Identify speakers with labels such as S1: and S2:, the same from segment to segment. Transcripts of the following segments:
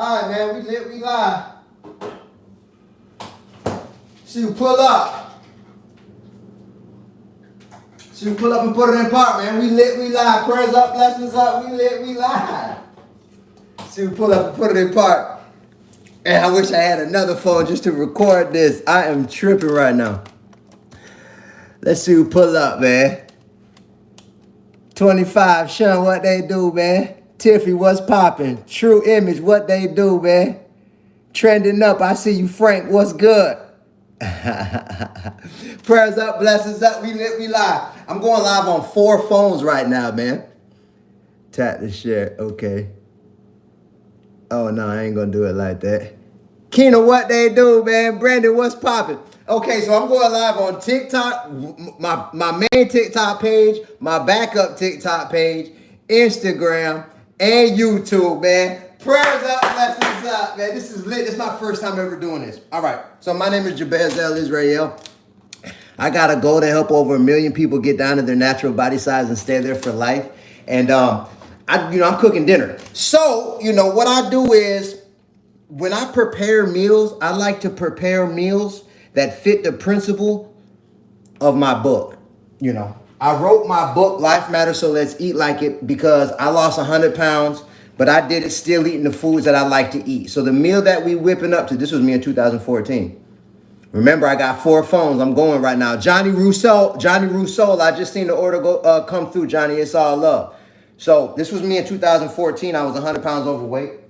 S1: All right, man, we lit, we live. See you pull up. See you pull up and put it in park, man. We lit, we live. Prayers up, blessings up. We lit, we live. See you pull up and put it in park. And I wish I had another phone just to record this. I am tripping right now. Let's see who pull up, man. 25, Sean, what they do, man? Tiffy, what's popping? True Image, what they do, man? Trending up, I see you, Frank, what's good? Prayers up, blessings up, we lit, we live. I'm going live on 4 phones right now, man. Tap the share, okay. Oh, no, I ain't gonna do it like that. Keena, what they do, man? Brandon, what's popping? Okay, so I'm going live on TikTok, my main TikTok page, my backup TikTok page, Instagram, and YouTube, man. Prayers up, blessings up, man. This is lit. This is my first time ever doing this. All right, so my name is Jabez Israel. I got a goal to help over 1 million people get down to their natural body size and stay there for life. And I'm cooking dinner. So, what I do is when I prepare meals, I like to prepare meals that fit the principle of my book. I wrote my book, Life Matters, So Let's Eat Like It, because I lost 100 pounds, but I did it still eating the foods that I like to eat. So the meal that we whipping up to, this was me in 2014. Remember, I got 4 phones. I'm going right now. Johnny Rousseau, I just seen the order come through, Johnny. It's all love. So this was me in 2014. I was 100 pounds overweight.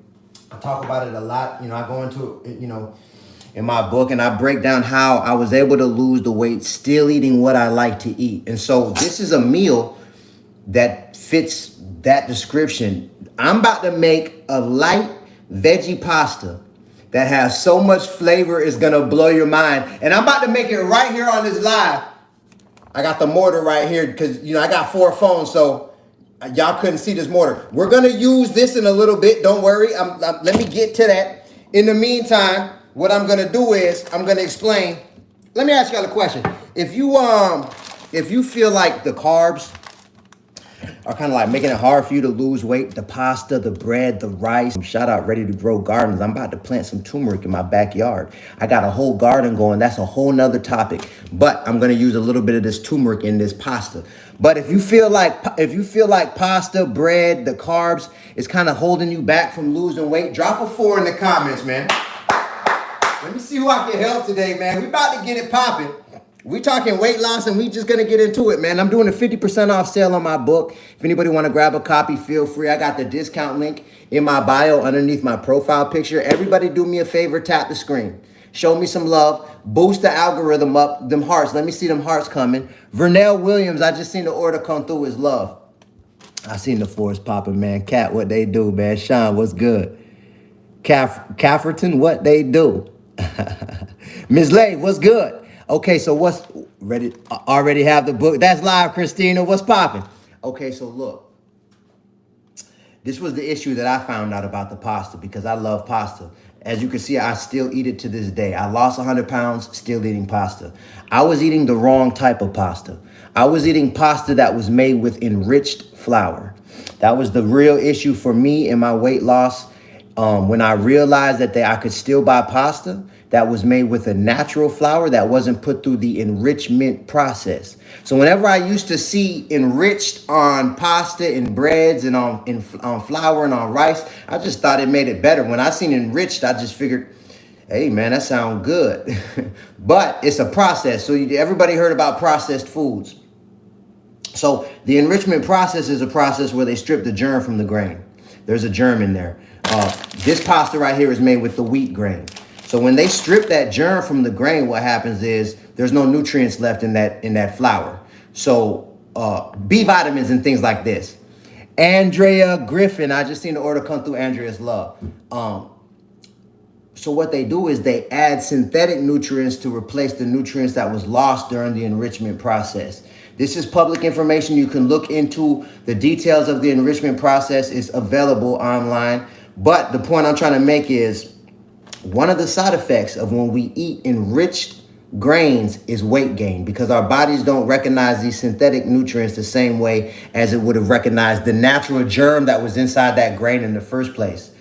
S1: I talk about it a lot. I go into it, in my book, and I break down how I was able to lose the weight still eating what I like to eat. And so this is a meal that fits that description. I'm about to make a light veggie pasta that has so much flavor it's gonna blow your mind. And I'm about to make it right here on this live. I got the mortar right here because I got 4 phones, so y'all couldn't see this mortar. We're gonna use this in a little bit, don't worry. Let me get to that. In the meantime, what I'm gonna do is I'm gonna explain. Let me ask y'all a question. If you feel like the carbs are kind of like making it hard for you to lose weight, the pasta, the bread, the rice. Shout out Ready to Grow Gardens. I'm about to plant some turmeric in my backyard. I got a whole garden going. That's a whole nother topic. But I'm gonna use a little bit of this turmeric in this pasta. But if you feel like pasta, bread, the carbs is kind of holding you back from losing weight, drop a 4 in the comments, man. Let me see who I can help today, man. We about to get it popping. We talking weight loss, and we just gonna get into it, man. I'm doing a 50% off sale on my book. If anybody want to grab a copy, feel free. I got the discount link in my bio underneath my profile picture. Everybody do me a favor, tap the screen. Show me some love. Boost the algorithm up. Them hearts. Let me see them hearts coming. Vernell Williams, I just seen the order come through, is love. I seen the force popping, man. Cat, what they do, man. Sean, what's good? Cafferton, what they do? Ms. Lay, what's good? Okay, so what's ready? Already have the book. That's live, Christina. What's popping? Okay, so look. This was the issue that I found out about the pasta because I love pasta. As you can see, I still eat it to this day. I lost 100 pounds, still eating pasta. I was eating the wrong type of pasta. I was eating pasta that was made with enriched flour. That was the real issue for me in my weight loss. When I realized that I could still buy pasta that was made with a natural flour that wasn't put through the enrichment process. So whenever I used to see enriched on pasta and breads and on flour and on rice, I just thought it made it better. When I seen enriched, I just figured, hey man, that sounds good. But it's a process. So everybody heard about processed foods. So the enrichment process is a process where they strip the germ from the grain. There's a germ in there. This pasta right here is made with the wheat grain. So when they strip that germ from the grain, what happens is there's no nutrients left in that flour. So B vitamins and things like this. Andrea Griffin, I just seen the order come through. Andrea's love. So what they do is they add synthetic nutrients to replace the nutrients that was lost during the enrichment process. This is public information. You can look into the details of the enrichment process. It's available online. But the point I'm trying to make is one of the side effects of when we eat enriched grains is weight gain because our bodies don't recognize these synthetic nutrients the same way as it would have recognized the natural germ that was inside that grain in the first place.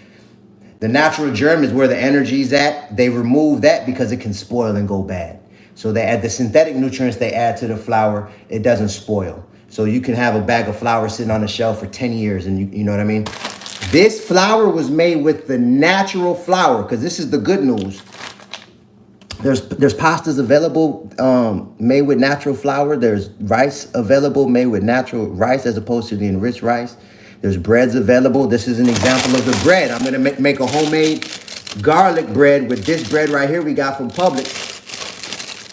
S1: The natural germ is where the energy's at. They remove that because it can spoil and go bad. So they add the synthetic nutrients they add to the flour. It doesn't spoil. So you can have a bag of flour sitting on the shelf for 10 years and you know what I mean? This flour was made with the natural flour, because this is the good news. There's pastas available made with natural flour. There's rice available made with natural rice as opposed to the enriched rice. There's breads available. This is an example of the bread. I'm going to make a homemade garlic bread with this bread right here we got from Publix.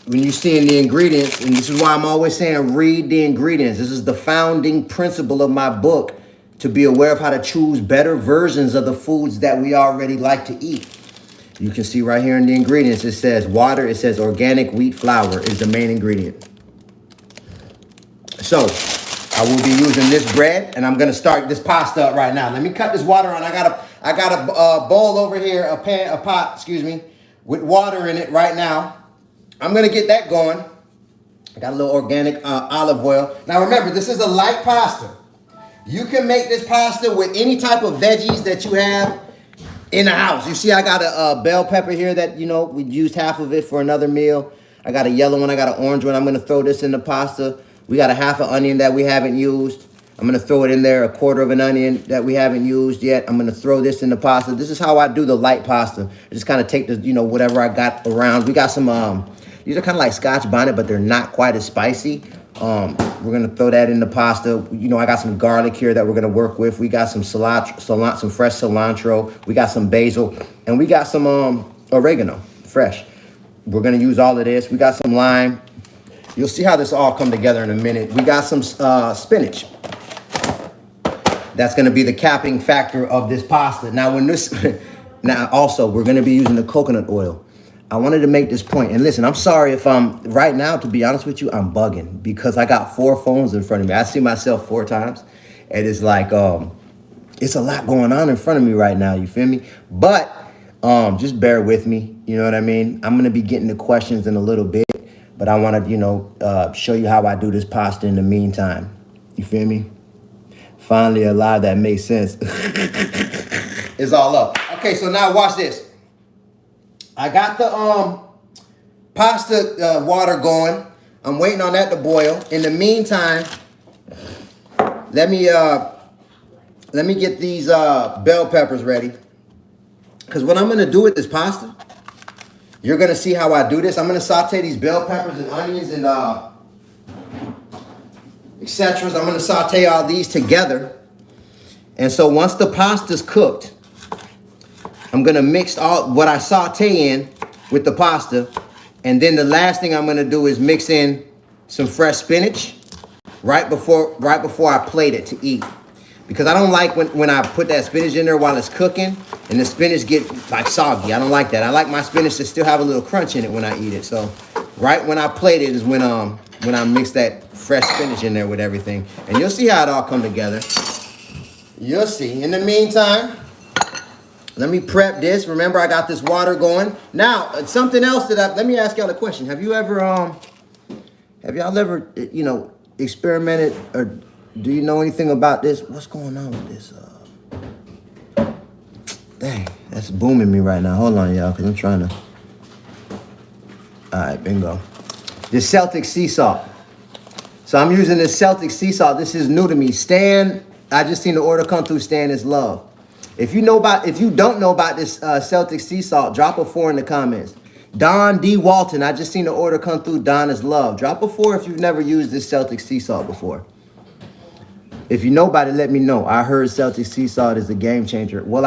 S1: When you see in the ingredients, and this is why I'm always saying read the ingredients. This is the founding principle of my book, to be aware of how to choose better versions of the foods that we already like to eat. You can see right here in the ingredients, it says water, it says organic wheat flour is the main ingredient. So I will be using this bread, and I'm gonna start this pasta up right now. Let me cut this water on. I got a bowl over here, a pot, excuse me, with water in it right now. I'm gonna get that going. I got a little organic olive oil. Now remember, this is a light pasta. You can make this pasta with any type of veggies that you have in the house. You see, I got a bell pepper here that, we used half of it for another meal. I got a yellow one, I got an orange one. I'm gonna throw this in the pasta. We got a half an onion that we haven't used. I'm gonna throw it in there, a quarter of an onion that we haven't used yet. I'm gonna throw this in the pasta. This is how I do the light pasta. I just kind of take the, whatever I got around. We got some, these are kind of like Scotch bonnet, but they're not quite as spicy. We're gonna throw that in the pasta. I got some garlic here that we're gonna work with. We got some cilantro, some fresh cilantro. We got some basil, and we got some oregano, fresh. We're gonna use all of this. We got some lime. You'll see how this all come together in a minute. We got some spinach. That's gonna be the capping factor of this pasta. Now also, we're gonna be using the coconut oil. I wanted to make this point. And listen, I'm sorry if right now, to be honest with you, I'm bugging because I got 4 phones in front of me. I see myself 4 times, and it's like, it's a lot going on in front of me right now, you feel me? But just bear with me, you know what I mean? I'm gonna be getting the questions in a little bit, but I wanna, show you how I do this pasta in the meantime, you feel me? Finally a lie that makes sense. It's all up. Okay, so now watch this. I got the pasta water going. I'm waiting on that to boil. In the meantime, let me get these bell peppers ready. Because what I'm gonna do with this pasta, you're gonna see how I do this. I'm gonna saute these bell peppers and onions and etc. I'm gonna saute all these together. And so once the pasta's cooked, I'm gonna mix all what I saute in with the pasta, and then the last thing I'm gonna do is mix in some fresh spinach right before I plate it to eat, because I don't like when I put that spinach in there while it's cooking and the spinach get like soggy. I don't like that. I like my spinach to still have a little crunch in it when I eat it. So right when I plate it is when I mix that fresh spinach in there with everything, and you'll see how it all come together. You'll see. In the meantime, let me prep this. Remember, I got this water going. Now, something else let me ask y'all a question. Have y'all ever, experimented, or do you know anything about this? What's going on with this? Dang, that's booming me right now. Hold on, y'all, because I'm trying to. All right, bingo. This Celtic sea salt. So I'm using this Celtic sea salt. This is new to me. Stan, I just seen the order come through. Stan is love. If you don't know about this Celtic sea salt, drop a 4 in the comments. Don D. Walton, I just seen the order come through. Don is love. Drop a 4 if you've never used this Celtic sea salt before. If you know about it, let me know. I heard Celtic sea salt is a game changer. Well,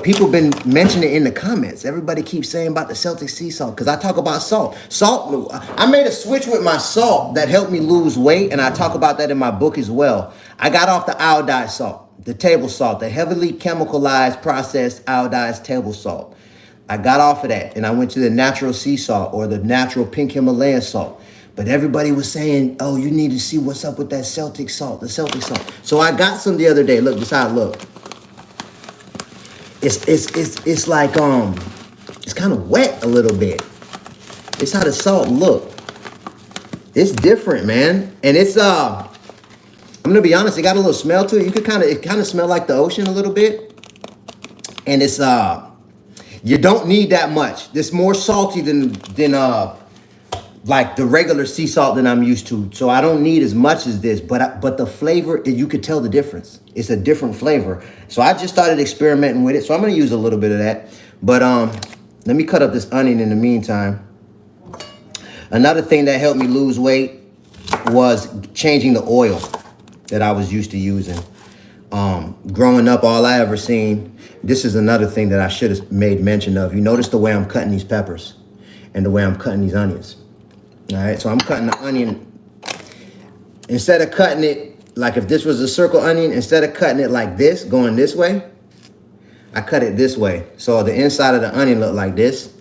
S1: people been mentioning it in the comments. Everybody keeps saying about the Celtic sea salt because I talk about salt. I made a switch with my salt that helped me lose weight, and I talk about that in my book as well. I got off the iodized salt, the table salt, the heavily chemicalized, processed iodized table salt. I got off of that, and I went to the natural sea salt or the natural pink Himalayan salt. But everybody was saying, oh, you need to see what's up with that Celtic salt, the Celtic salt. So I got some the other day. Look, this is how it looked. It's like it's kind of wet a little bit. It's how the salt look. It's different, man, and it's I'm gonna be honest, it got a little smell to it. It kind of smell like the ocean a little bit. And it's you don't need that much. It's more salty than like the regular sea salt that I'm used to. So I don't need as much as this, but the flavor, you could tell the difference. It's a different flavor. So I just started experimenting with it. So I'm gonna use a little bit of that. But let me cut up this onion in the meantime. Another thing that helped me lose weight was changing the oil that I was used to using. Growing up, all I ever seen, this is another thing that I should have made mention of. You notice the way I'm cutting these peppers and the way I'm cutting these onions. All right, so I'm cutting the onion. Instead of cutting it, like if this was a circle onion, instead of cutting it like this, going this way, I cut it this way. So the inside of the onion looked like this.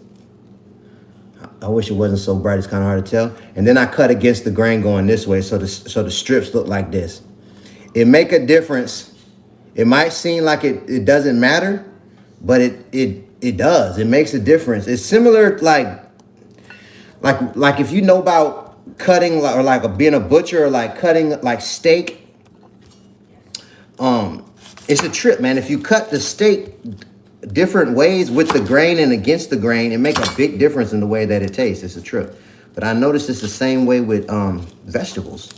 S1: I wish it wasn't so bright, it's kind of hard to tell. And then I cut against the grain going this way, so the strips look like this. It make a difference. It might seem like it doesn't matter, but it does. It makes a difference. It's similar like if you know about cutting or like being a butcher or like cutting like steak. It's a trip, man. If you cut the steak different ways with the grain and against the grain, it make a big difference in the way that it tastes. It's a trip. But I noticed it's the same way with vegetables.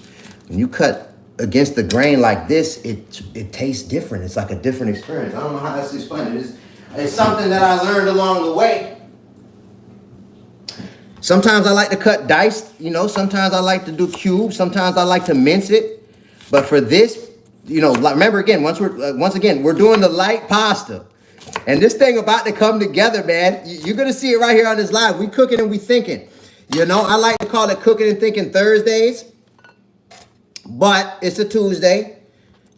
S1: When you cut against the grain like this, it tastes different. It's like a different experience. I don't know how else to explain it. It's something that I learned along the way. Sometimes I like to cut diced, sometimes I like to do cubes, sometimes I like to mince it. But for this, remember again, once again, we're doing the light pasta. And this thing about to come together, man. You're going to see it right here on this live. We cooking and we thinking. I like to call it Cooking and Thinking Thursdays. But it's a Tuesday.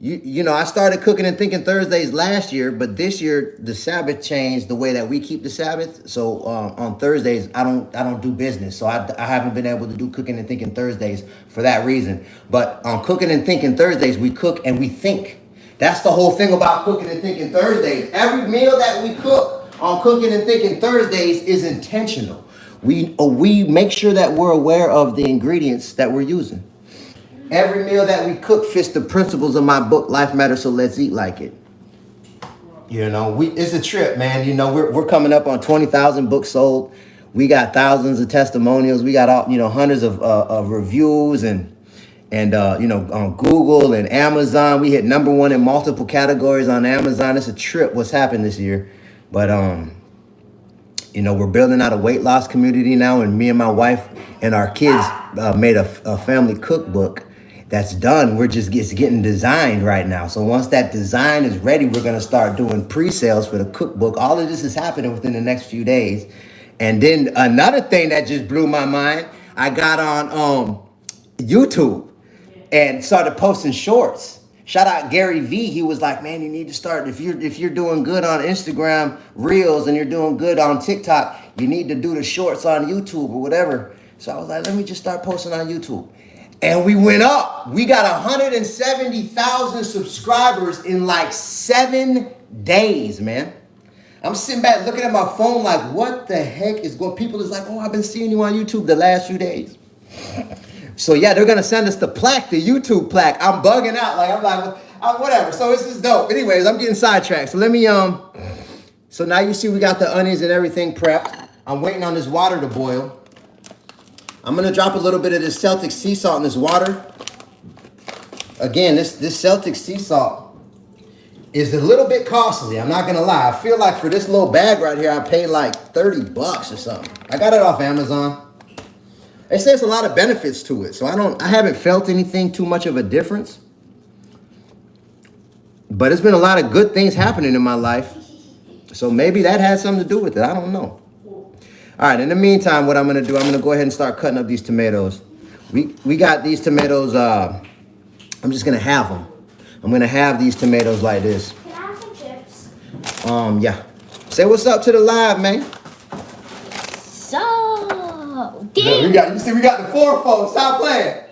S1: I started Cooking and Thinking Thursdays last year, but this year the Sabbath changed the way that we keep the Sabbath. So on Thursdays I don't do business. So I haven't been able to do Cooking and Thinking Thursdays for that reason. But on Cooking and Thinking Thursdays, we cook and we think. That's the whole thing about Cooking and Thinking Thursdays. Every meal that we cook on Cooking and Thinking Thursdays is intentional. We make sure that we're aware of the ingredients that we're using. Every meal that we cook fits the principles of my book, Life Matters, So Let's Eat Like It. It's a trip, man. We're coming up on 20,000 books sold. We got thousands of testimonials. We got hundreds of reviews and on Google and Amazon. We hit #1 in multiple categories on Amazon. It's a trip what's happened this year. But we're building out a weight loss community now, and me and my wife and our kids made a family cookbook that's done. It's getting designed right now. So once that design is ready, we're going to start doing pre-sales for the cookbook. All of this is happening within the next few days. And then another thing that just blew my mind, I got on YouTube and started posting shorts. Shout out Gary V. He was like, man, you need to start, if you're doing good on Instagram Reels and you're doing good on TikTok, you need to do the shorts on YouTube or whatever. So I was like, let me just start posting on YouTube. And we went up. We got 170,000 subscribers in like 7 days, man. I'm sitting back looking at my phone like, what the heck is going on? People is like, oh, I've been seeing you on YouTube the last few days. So yeah, they're going to send us the plaque, the YouTube plaque. I'm bugging out. Whatever. So this is dope. Anyways, I'm getting sidetracked. So let me, so now you see we got the onions and everything prepped. I'm waiting on this water to boil. I'm going to drop a little bit of this Celtic sea salt in this water. Again, this Celtic sea salt is a little bit costly. I'm not going to lie. I feel like for this little bag right here, I paid like $30 or something. I got it off Amazon. They say there's a lot of benefits to it. So I haven't felt anything too much of a difference. But it's been a lot of good things happening in my life. So maybe that had something to do with it. I don't know. All right, in the meantime, what I'm going to do, I'm going to go ahead and start cutting up these tomatoes. We got these tomatoes, I'm just going to have them. I'm going to have these tomatoes like this.
S2: Can I have some chips?
S1: Yeah. Say what's up to the live, man.
S2: So,
S1: Look, we got the 4 phones. Stop playing.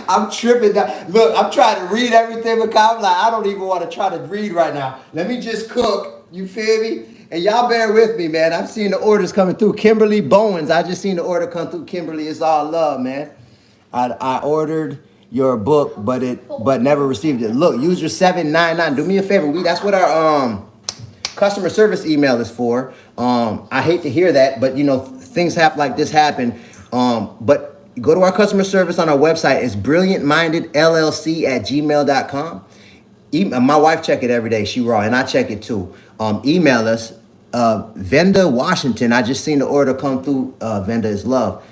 S1: I'm tripping now. Look, I'm trying to read everything, but I'm like, I don't even want to try to read right now. Let me just cook. You feel me? And y'all bear with me, man. I've seen the orders coming through. Kimberly Bowens. I just seen the order come through. Kimberly, it's all love, man. I ordered your book, but never received it. Look, user 799. Do me a favor. That's what our customer service email is for. I hate to hear that, but things like this happen. But go to our customer service on our website. It's brilliantmindedllc@gmail.com. My wife check it every day. She raw, and I check it too. Email us. Venda Washington. I just seen the order come through. Venda is love.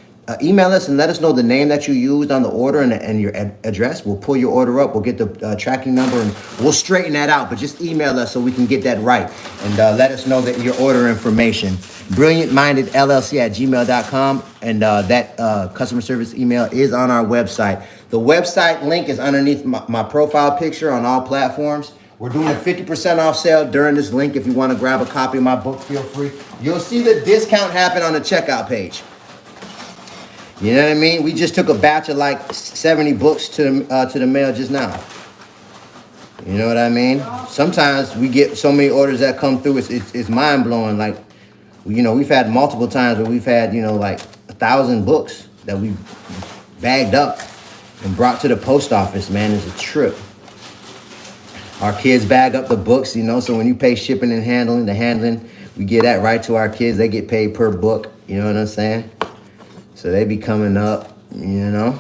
S1: Email us and let us know the name that you used on the order and your address. We'll pull your order up. We'll get the tracking number and we'll straighten that out. But just email us so we can get that right and let us know that your order information. BrilliantMindedLLC@gmail.com, and that customer service email is on our website. The website link is underneath my profile picture on all platforms. We're doing a 50% off sale during this link. If you want to grab a copy of my book, feel free. You'll see the discount happen on the checkout page. You know what I mean? We just took a batch of like 70 books to the mail just now. You know what I mean? Sometimes we get so many orders that come through, it's mind blowing. Like, we've had multiple times where we've had, like 1,000 books that we bagged up and brought to the post office, man. It's a trip. Our kids bag up the books, so when you pay shipping and handling, we get that right to our kids. They get paid per book, you know what I'm saying? So they be coming up, So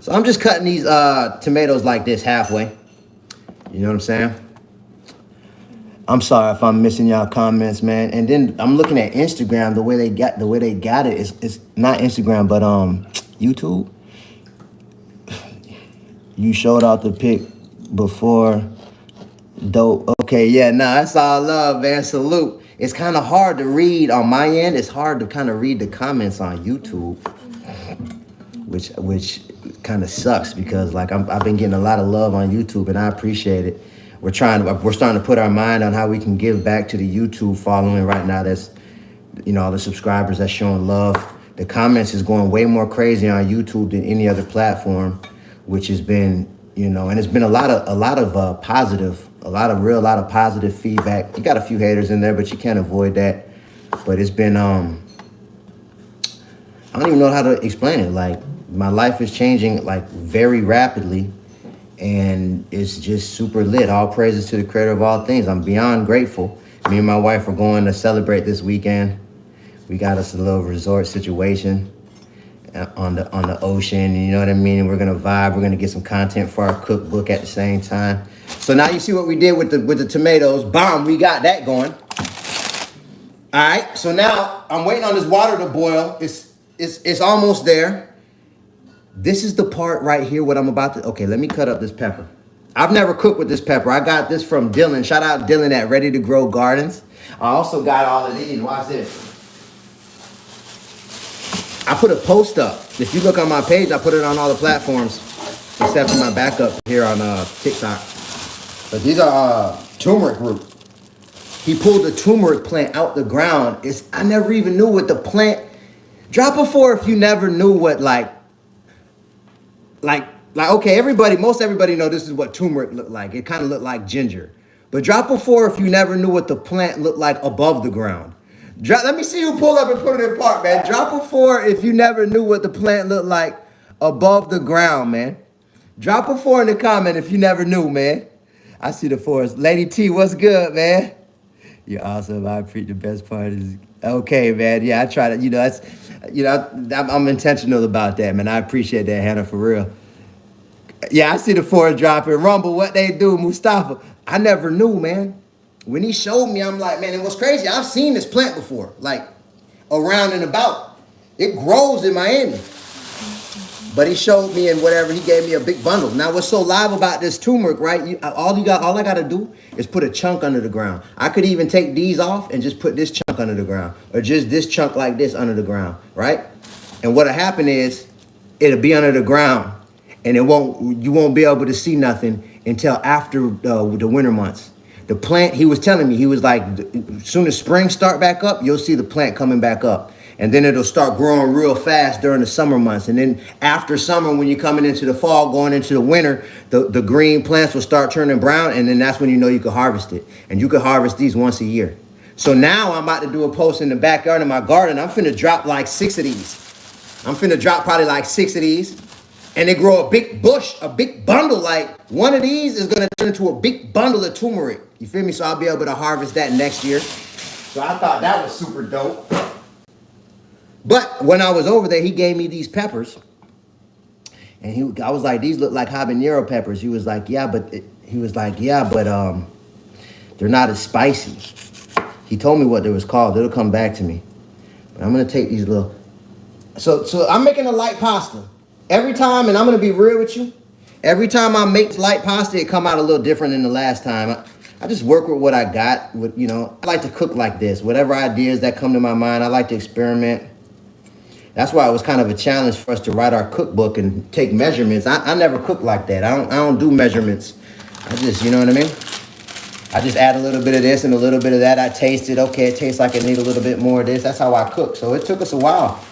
S1: I'm just cutting these tomatoes like this halfway. You know what I'm saying? I'm sorry if I'm missing y'all comments, man. And then I'm looking at Instagram. The way they got it is not Instagram, but YouTube. You showed out the pic before. Dope. Okay, yeah, that's all love, man. Salute. It's kind of hard to read on my end. It's hard to kind of read the comments on YouTube, which kind of sucks because I've been getting a lot of love on YouTube and I appreciate it. We're starting to put our mind on how we can give back to the YouTube following right now. That's all the subscribers that's showing love. The comments is going way more crazy on YouTube than any other platform, which has been and it's been a lot of positive. A lot of positive feedback. You got a few haters in there, but you can't avoid that. But it's been, I don't even know how to explain it. Like, my life is changing, very rapidly. And it's just super lit. All praises to the creator of all things. I'm beyond grateful. Me and my wife are going to celebrate this weekend. We got us a little resort situation on the ocean. You know what I mean? And we're going to vibe. We're going to get some content for our cookbook at the same time. So now you see what we did with the tomatoes. Bomb, we got that going. All right, so now I'm waiting on this water to boil. It's almost there. This is the part right here, what I'm about to, okay, let me cut up this pepper. I've never cooked with this pepper. I got this from Dylan. Shout out Dylan at Ready to Grow Gardens. I also got all of these. Watch this. I put a post up. If you look on my page, I put it on all the platforms, except for my backup here on TikTok. But these are turmeric root. He pulled the turmeric plant out the ground. I never even knew what the plant. Drop a 4 if you never knew what okay, most everybody know this is what turmeric looked like. It kind of looked like ginger. But drop a 4 if you never knew what the plant looked like above the ground. Let me see you pull up and put it in park, man. Drop a 4 if you never knew what the plant looked like above the ground, man. Drop a 4 in the comment if you never knew, man. I see the 4s. Lady T, what's good, man? You're awesome. I appreciate the best part is okay, man. Yeah, I try to, that's, I'm intentional about that, man. I appreciate that, Hannah, for real. Yeah, I see the 4s dropping. Rumble, what they do, Mustafa. I never knew, man. When he showed me, I'm like, man, it was crazy. I've seen this plant before, around and about. It grows in Miami. But he showed me and whatever, he gave me a big bundle. Now, what's so live about this turmeric, right? All I got to do is put a chunk under the ground. I could even take these off and just put this chunk under the ground, or just this chunk like this under the ground, right? And what'll happen is it'll be under the ground, and you won't be able to see nothing until after the winter months. The plant, he was telling me, he was like, as soon as spring start back up, you'll see the plant coming back up. And then it'll start growing real fast during the summer months. And then after summer, when you're coming into the fall, going into the winter, the green plants will start turning brown. And then that's when you know you can harvest it. And you can harvest these once a year. So now I'm about to do a post in the backyard of my garden. I'm finna drop like 6 of these. I'm finna drop probably like 6 of these. and they grow a big bush, a big bundle. Like one of these is gonna turn into a big bundle of turmeric. You feel me? So I'll be able to harvest that next year. So I thought that was super dope. But when I was over there, he gave me these peppers. And I was like, these look like habanero peppers. He was like, yeah, but they're not as spicy. He told me what they was called. It'll come back to me. But I'm gonna take these little. So I'm making a light pasta every time, and I'm gonna be real with you. Every time I make light pasta, it come out a little different than the last time. I just work with what I got. I like to cook like this. Whatever ideas that come to my mind, I like to experiment. That's why it was kind of a challenge for us to write our cookbook and take measurements. I never cook like that. I don't do measurements. I just, you know what I mean? I just add a little bit of this and a little bit of that. I taste it. Okay, it tastes like it need a little bit more of this. That's how I cook. So it took us a while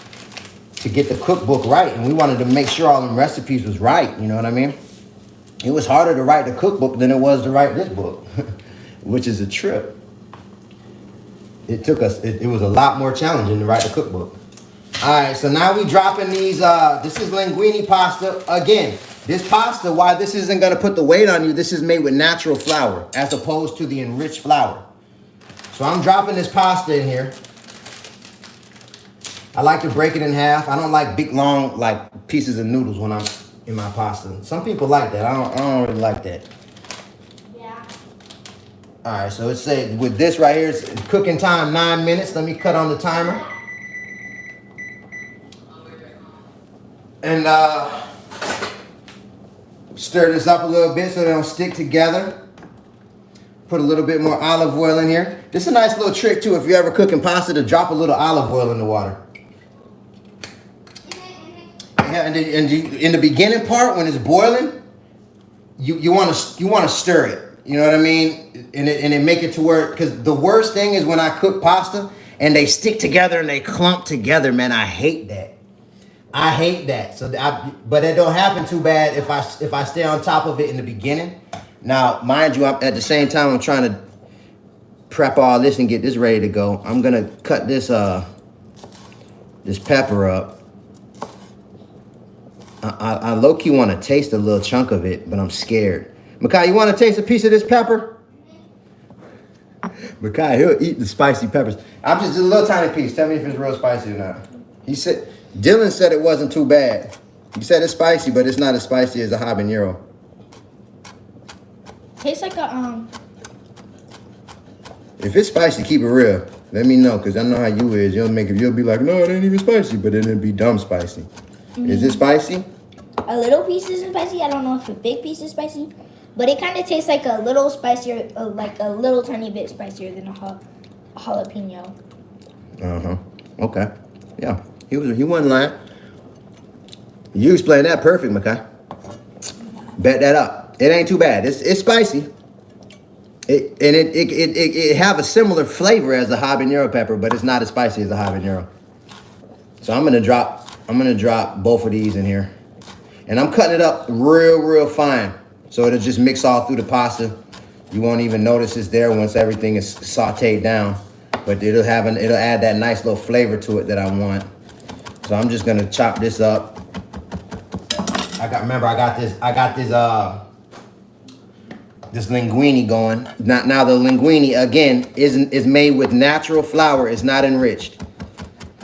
S1: to get the cookbook right. And we wanted to make sure all the recipes was right. You know what I mean? It was harder to write the cookbook than it was to write this book, which is a trip. It took us, it was a lot more challenging to write the cookbook. All right, so now we dropping these, this is linguine pasta. Again, this pasta, why this isn't gonna put the weight on you, this is made with natural flour as opposed to the enriched flour. So I'm dropping this pasta in here. I like to break it in half. I don't like big, long, like pieces of noodles when I'm in my pasta. Some people like that. I don't really like that.
S2: Yeah.
S1: All right, so it's say with this right here, it's cooking time 9 minutes. Let me cut on the timer. And stir this up a little bit so they don't stick together. Put a little bit more olive oil in here. This is a nice little trick too if you're ever cooking pasta, to drop a little olive oil in the water. Yeah, and in the beginning part when it's boiling, you want to stir it. You know what I mean? And it make it to where, because the worst thing is when I cook pasta and they stick together and they clump together. Man, I hate that. I hate that. But it don't happen too bad if I stay on top of it in the beginning. Now, mind you, at the same time I'm trying to prep all this and get this ready to go. I'm gonna cut this this pepper up. I low-key want to taste a little chunk of it, but I'm scared. Makai, you want to taste a piece of this pepper? Makai, he'll eat the spicy peppers. I'm just a little tiny piece. Tell me if it's real spicy or not. Dylan said it wasn't too bad. He said it's spicy, but it's not as spicy as a habanero.
S2: Tastes like a
S1: If it's spicy, keep it real. Let me know, because I know how you is. You'll be like, no, it ain't even spicy, but then it'll be dumb spicy. Is it spicy?
S2: A little piece isn't spicy. I don't know if a big piece is spicy, but it kind of tastes like a little spicier, like a little tiny bit spicier than a jalapeno.
S1: Uh-huh. Okay. Yeah. He wasn't lying. You explained that perfect, Makai. Bet that up. It ain't too bad. It's spicy. It have a similar flavor as a habanero pepper, but it's not as spicy as a habanero. So I'm gonna drop both of these in here. And I'm cutting it up real fine. So it'll just mix all through the pasta. You won't even notice it's there once everything is sauteed down. But it'll add that nice little flavor to it that I want. So I'm just gonna chop this up. I got this linguine going. Now the linguine again is made with natural flour. It's not enriched.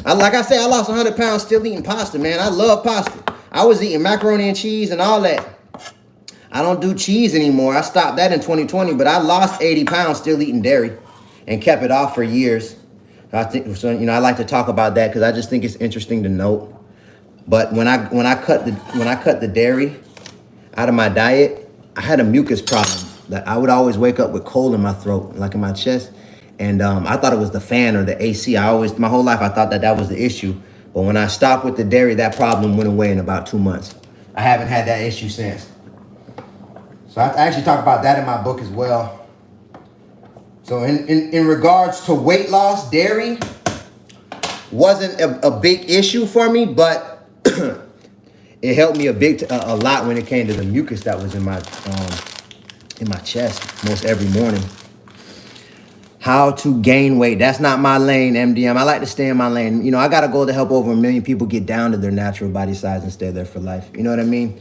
S1: Like I said, I lost 100 pounds still eating pasta, man. I love pasta. I was eating macaroni and cheese and all that. I don't do cheese anymore. I stopped that in 2020, but I lost 80 pounds still eating dairy and kept it off for years. I think so. I like to talk about that because I just think it's interesting to note. But when I cut the dairy out of my diet, I had a mucus problem. That I would always wake up with cold in my throat, like in my chest. And I thought it was the fan or the AC. My whole life I thought that was the issue. But when I stopped with the dairy, that problem went away in about 2 months. I haven't had that issue since. So I actually talk about that in my book as well. So in regards to weight loss, dairy wasn't a big issue for me, but it helped me a lot when it came to the mucus that was in my chest most every morning. how to gain weight. That's not my lane, MDM. I like to stay in my lane. You know, I got a goal to help over 1 million people get down to their natural body size and stay there for life. You know what I mean?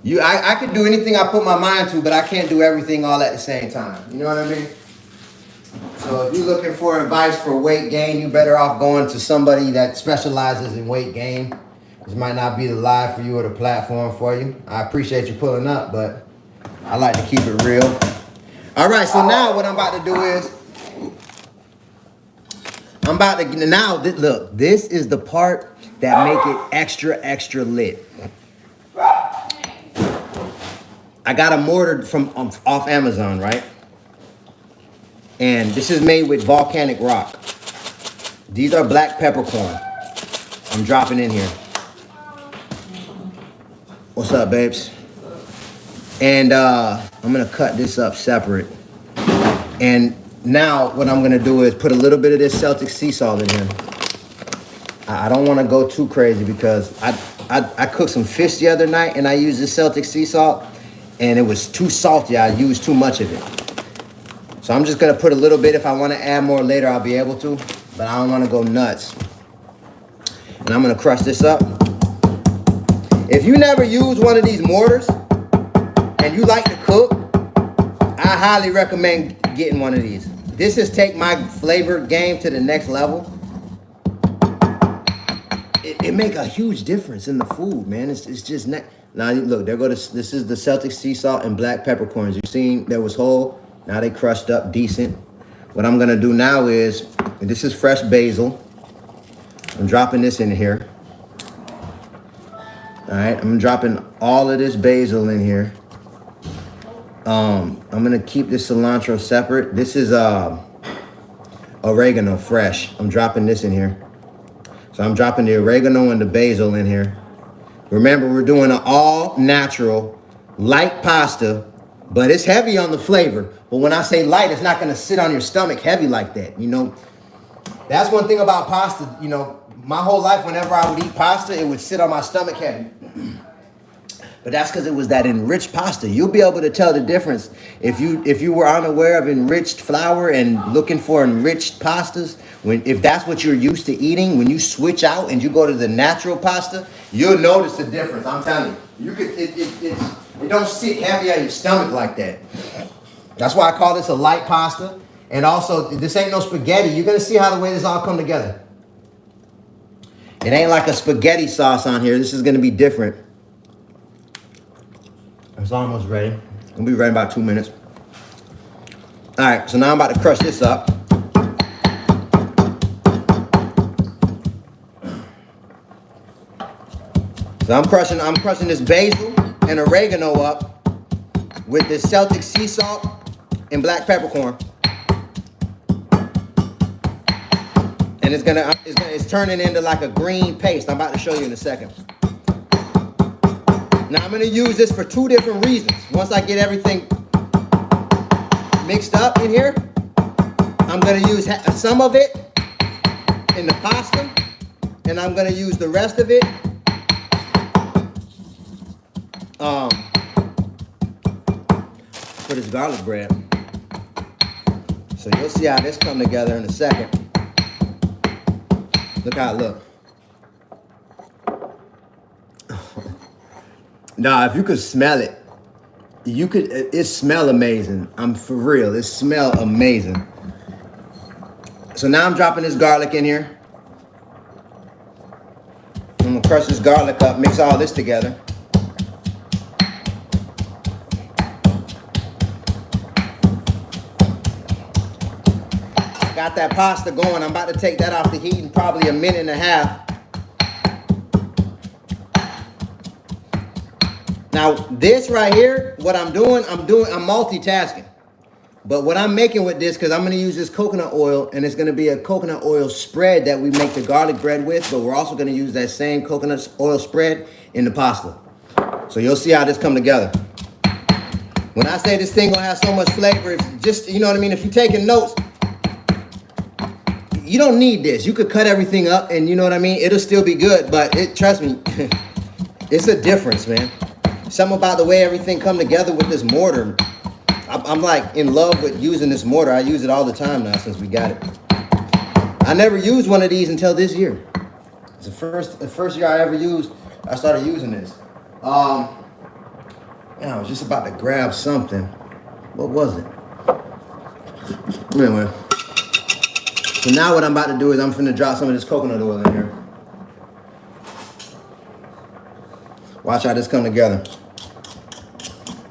S1: I could do anything I put my mind to, but I can't do everything all at the same time. You know what I mean? So if you're looking for advice for weight gain, you're better off going to somebody that specializes in weight gain. This might not be the live for you or the platform for you. I appreciate you pulling up, but I like to keep it real. All right, so now what I'm about to do is, look, this is the part that make it extra, extra lit. I got a mortar from off Amazon, right? And this is made with volcanic rock. These are black peppercorn. I'm dropping in here. What's up, babes? And I'm gonna cut this up separate. And now what I'm gonna do is put a little bit of this Celtic sea salt in here. I don't wanna go too crazy because I cooked some fish the other night and I used this Celtic sea salt and it was too salty. I used too much of it. So I'm just gonna put a little bit. If I wanna add more later, I'll be able to, but I don't wanna go nuts. And I'm gonna crush this up. If you never use one of these mortars and you like to cook, I highly recommend getting one of these. This is take my flavor game to the next level. It make a huge difference in the food, man. It's just now look, this is the Celtic sea salt and black peppercorns. You seen that was whole. Now they crushed up decent. What I'm gonna do now is, this is fresh basil. I'm dropping this in here. All right, I'm dropping all of this basil in here. I'm gonna keep this cilantro separate. This is oregano fresh. I'm dropping this in here. So I'm dropping the oregano and the basil in here. Remember, we're doing an all natural, light pasta, but it's heavy on the flavor. But when I say light, it's not gonna sit on your stomach heavy like that, you know? That's one thing about pasta, you know, my whole life, whenever I would eat pasta, it would sit on my stomach heavy. But that's because it was that enriched pasta. You'll be able to tell the difference. If you were unaware of enriched flour and looking for enriched pastas, if that's what you're used to eating, when you switch out and you go to the natural pasta, you'll notice the difference. I'm telling you. It don't sit heavy on your stomach like that. That's why I call this a light pasta. And also, this ain't no spaghetti. You're going to see how the way this all come together. It ain't like a spaghetti sauce on here. This is going to be different. It's almost ready. It'll be ready in about 2 minutes. All right, so now I'm about to crush this up. So I'm crushing this basil and oregano up with this Celtic sea salt and black peppercorn. And it's turning into like a green paste. I'm about to show you in a second. Now I'm gonna use this for 2 different reasons. Once I get everything mixed up in here, I'm gonna use some of it in the pasta, and I'm gonna use the rest of it for this garlic bread. So you'll see how this come together in a second. Look how it looks. Nah, if you could smell it, it smell amazing. I'm for real, it smell amazing. So now I'm dropping this garlic in here. I'm gonna crush this garlic up, mix all this together. Got that pasta going. I'm about to take that off the heat in probably a minute and a half. Now, this right here, what I'm multitasking. But what I'm making with this, because I'm going to use this coconut oil, and it's going to be a coconut oil spread that we make the garlic bread with, but we're also going to use that same coconut oil spread in the pasta. So you'll see how this come together. When I say this thing going to have so much flavor, it's just, you know what I mean? If you're taking notes, you don't need this. You could cut everything up, and you know what I mean? It'll still be good, but trust me, it's a difference, man. Something about the way everything come together with this mortar. I'm like in love with using this mortar. I use it all the time now since we got it. I never used one of these until this year. It's the first year I ever I started using this. I was just about to grab something. What was it? Anyway. So now what I'm about to do is I'm finna drop some of this coconut oil in here. Watch how this come together.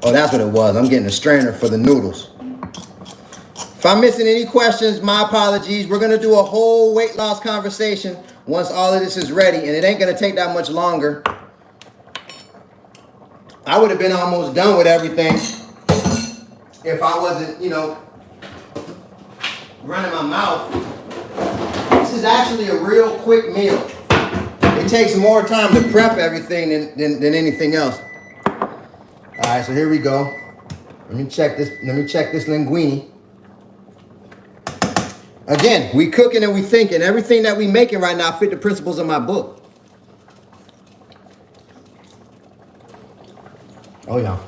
S1: Oh, that's what it was. I'm getting a strainer for the noodles. If I'm missing any questions, my apologies. We're gonna do a whole weight loss conversation once all of this is ready, and it ain't gonna take that much longer. I would have been almost done with everything if I wasn't, running my mouth. This is actually a real quick meal. It takes more time to prep everything than anything else. All right, so here we go. Let me check this linguine. Again, we cooking and we thinking. Everything that we making right now fit the principles of my book. Oh yeah,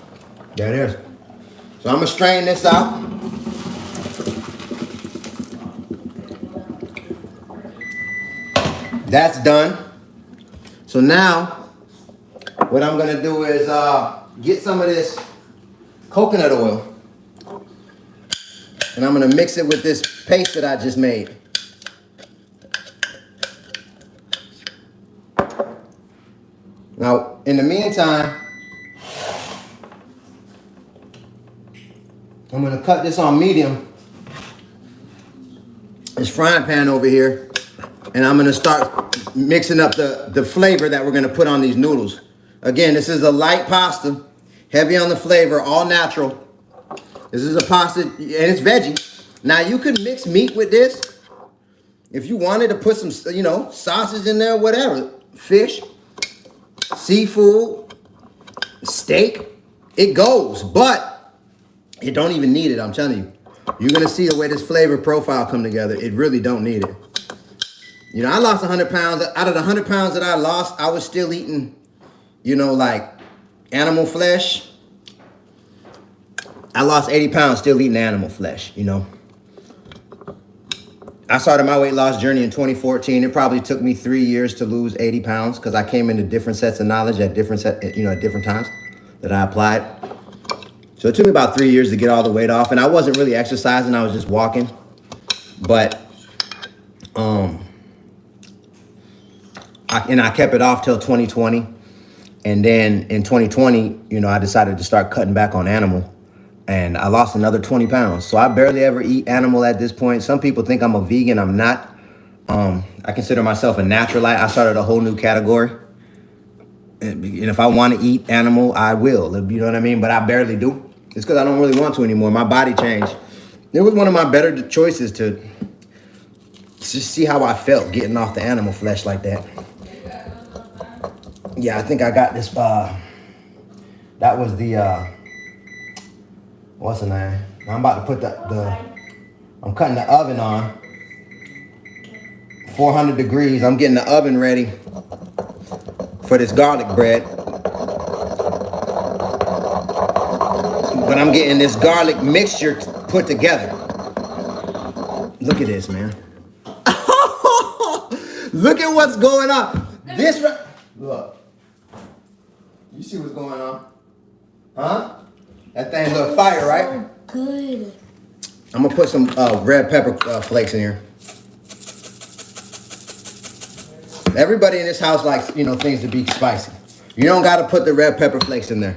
S1: there it is. So I'm gonna strain this out. That's done. So now, what I'm gonna do is get some of this coconut oil, and I'm gonna mix it with this paste that I just made. Now, in the meantime, I'm gonna cut this on medium. This frying pan over here, and I'm gonna start mixing up the flavor that we're gonna put on these noodles. Again, this is a light pasta, heavy on the flavor, all natural. This is a pasta, and it's veggie. Now you could mix meat with this. If you wanted to put some, sausage in there, whatever. Fish, seafood, steak, it goes. But it don't even need it, I'm telling you. You're gonna see the way this flavor profile come together. It really don't need it. I lost 100 pounds. Out of the 100 pounds that I lost, I was still eating, like animal flesh. I lost 80 pounds still eating animal flesh, I started my weight loss journey in 2014. It probably took me 3 years to lose 80 pounds because I came into different sets of knowledge at different times that I applied. So it took me about 3 years to get all the weight off, and I wasn't really exercising. I was just walking. But I kept it off till 2020. And then in 2020, I decided to start cutting back on animal. And I lost another 20 pounds. So I barely ever eat animal at this point. Some people think I'm a vegan. I'm not. I consider myself a naturalite. I started a whole new category. And if I want to eat animal, I will. You know what I mean? But I barely do. It's because I don't really want to anymore. My body changed. It was one of my better choices to just see how I felt getting off the animal flesh like that. Yeah, I think I got this. That was the... what's the name? I'm about to put I'm cutting the oven on. 400 degrees. I'm getting the oven ready for this garlic bread. But I'm getting this garlic mixture put together. Look at this, man. Look at what's going on. Look. You see what's going on? Huh? That thing look fire, right?
S2: So good.
S1: I'm gonna put some red pepper flakes in here. Everybody in this house likes, things to be spicy. You don't gotta put the red pepper flakes in there.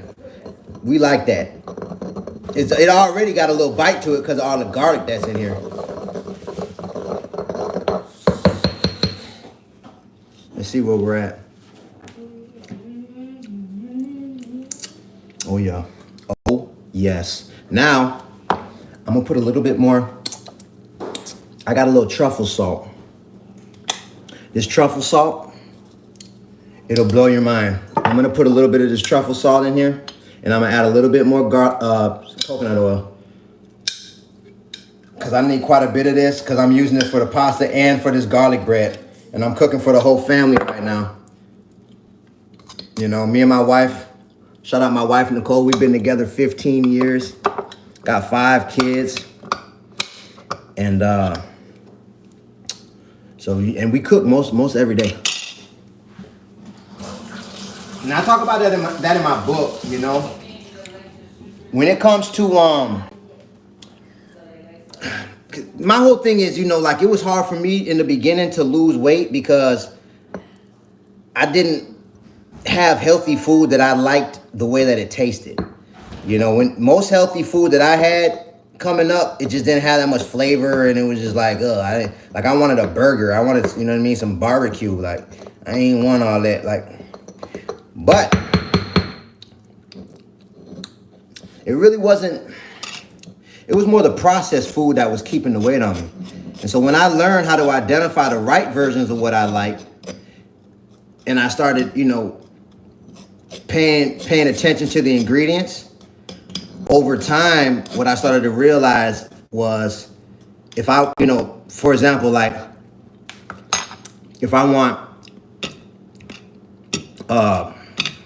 S1: We like that. It already got a little bite to it because of all the garlic that's in here. Let's see where we're at. Oh yeah. Oh yes. Now, I'm gonna put a little bit more. I got a little truffle salt. This truffle salt, it'll blow your mind. I'm gonna put a little bit of this truffle salt in here, and I'm gonna add a little bit more coconut oil. Because I need quite a bit of this, because I'm using it for the pasta and for this garlic bread. And I'm cooking for the whole family right now. Me and my wife, shout out my wife, Nicole, we've been together 15 years. Got 5 kids. And and we cook most every day. And I talk about that in my book, you know. When it comes to my whole thing is, you know, like it was hard for me in the beginning to lose weight because I didn't have healthy food that I liked the way that it tasted. You know, when most healthy food that I had coming up, it just didn't have that much flavor, and it was just like, I wanted a burger. I wanted, you know what I mean, some barbecue. Like, I ain't want all that. Like, but it really wasn't. It was more the processed food that was keeping the weight on me. And so when I learned how to identify the right versions of what I like, and I started, you know, paying attention to the ingredients, over time, what I started to realize was if I, you know, for example, like if I want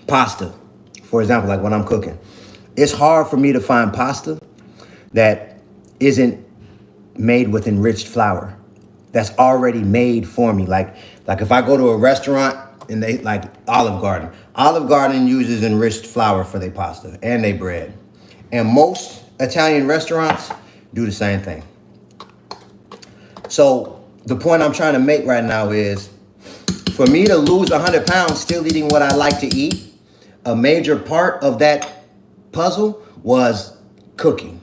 S1: pasta, for example, like when I'm cooking, it's hard for me to find pasta that isn't made with enriched flour, that's already made for me. Like if I go to a restaurant and they like Olive Garden uses enriched flour for their pasta and their bread. And most Italian restaurants do the same thing. So the point I'm trying to make right now is for me to lose 100 pounds still eating what I like to eat, a major part of that puzzle was cooking.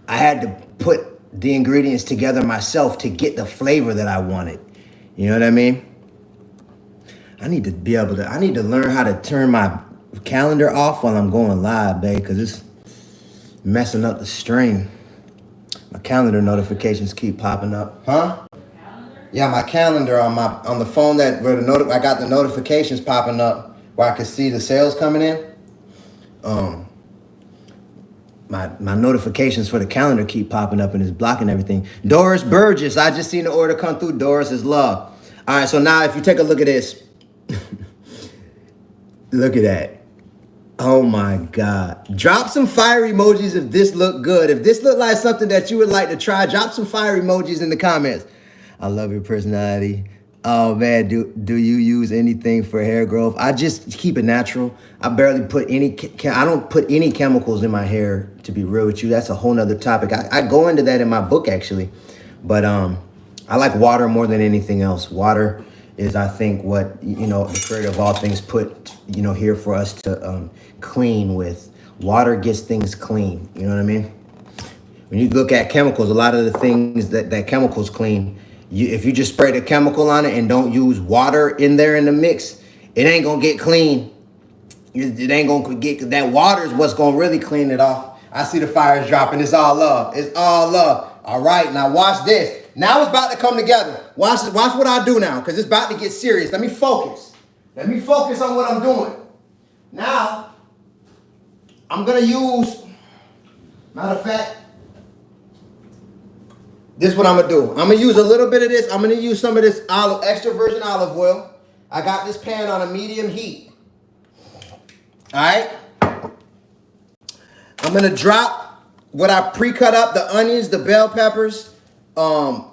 S1: I had to put the ingredients together myself to get the flavor that I wanted. You know what I mean? I need to learn how to turn my calendar off while I'm going live, babe, because it's messing up the stream. My calendar notifications keep popping up. Huh? Yeah, my calendar on the phone I got the notifications popping up where I could see the sales coming in. My notifications for the calendar keep popping up and it's blocking everything. Doris Burgess, I just seen the order come through. Doris is love. All right, so now if you take a look at this, look at that. Oh my God. Drop some fire emojis if this looked good. If this looked like something that you would like to try, drop some fire emojis in the comments. I love your personality. Oh man, do you use anything for hair growth? I just keep it natural. I barely put I don't put any chemicals in my hair, to be real with you. That's a whole nother topic. I go into that in my book actually. But I like water more than anything else. Water is, I think, what, you know, the creator of all things put, you know, here for us to clean with. Water gets things clean. You know what I mean? When you look at chemicals, a lot of the things that chemicals clean, if you just spray the chemical on it and don't use water in there in the mix, it ain't gonna get clean. It ain't gonna get, that water is what's gonna really clean it off. I see the fires dropping. It's all love. It's all love. All right, now watch this. Now it's about to come together. Watch what I do now, because it's about to get serious. Let me focus. Let me focus on what I'm doing. Now, I'm gonna use, matter of fact, this is what I'm gonna do. I'm gonna use a little bit of this. I'm gonna use some of this extra virgin olive oil. I got this pan on a medium heat. All right. I'm gonna drop what I pre-cut up, the onions, the bell peppers, and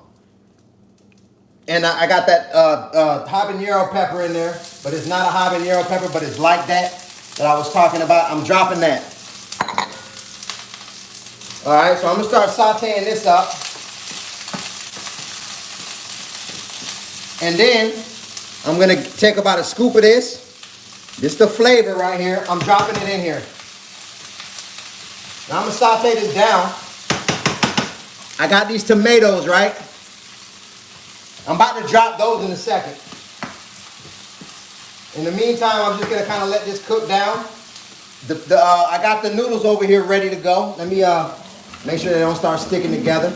S1: I got that habanero pepper in there, but it's not a habanero pepper, but it's like that I was talking about. I'm dropping that. All right, so I'm gonna start sauteing this up. And then I'm gonna take about a scoop of this. This is the flavor right here. I'm dropping it in here. Now I'm gonna saute this down. I got these tomatoes, right? I'm about to drop those in a second. In the meantime, I'm just gonna kind of let this cook down. I got the noodles over here ready to go. Let me make sure they don't start sticking together.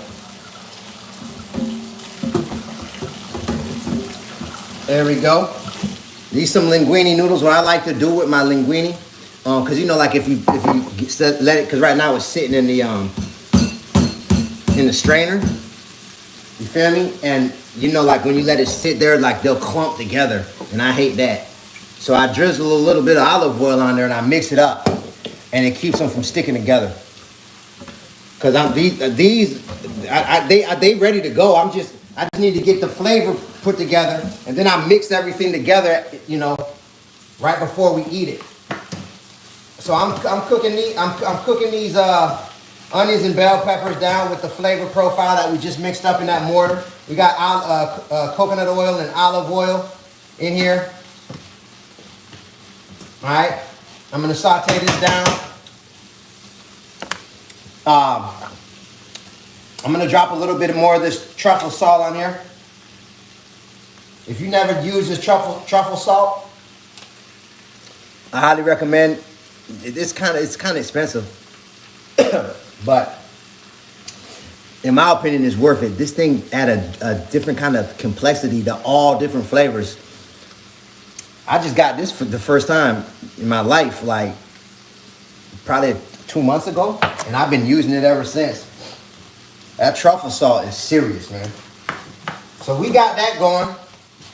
S1: There we go. These some linguine noodles. What I like to do with my linguine, cause you know, like if you let it, cause right now it's sitting in the strainer. You feel me? And you know, like when you let it sit there, like they'll clump together, and I hate that. So I drizzle a little bit of olive oil on there and I mix it up, and it keeps them from sticking together. Cause they ready to go. I just need to get the flavor put together, and then I mix everything together, you know, right before we eat it. So I'm cooking these onions and bell peppers down with the flavor profile that we just mixed up in that mortar. We got coconut oil and olive oil in here. All right, I'm gonna saute this down. I'm gonna drop a little bit more of this truffle salt on here. If you never use this truffle salt, I highly recommend. It's kind of expensive, but in my opinion, it's worth it. This thing add a different kind of complexity to all different flavors. I just got this for the first time in my life, like probably 2 months ago, and I've been using it ever since. That truffle salt is serious, man. So we got that going.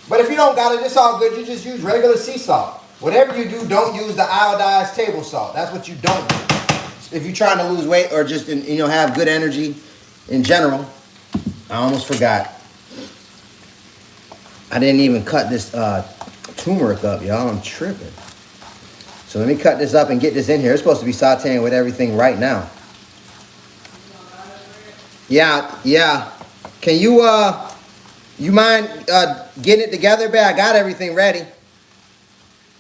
S1: But if you don't got it, it's all good. You just use regular sea salt. Whatever you do, don't use the iodized table salt. That's what you don't do. If you're trying to lose weight or just have good energy in general. I almost forgot. I didn't even cut this turmeric up, y'all. I'm tripping. So let me cut this up and get this in here. It's supposed to be sauteing with everything right now. Yeah. Can you mind getting it together, babe? I got everything ready.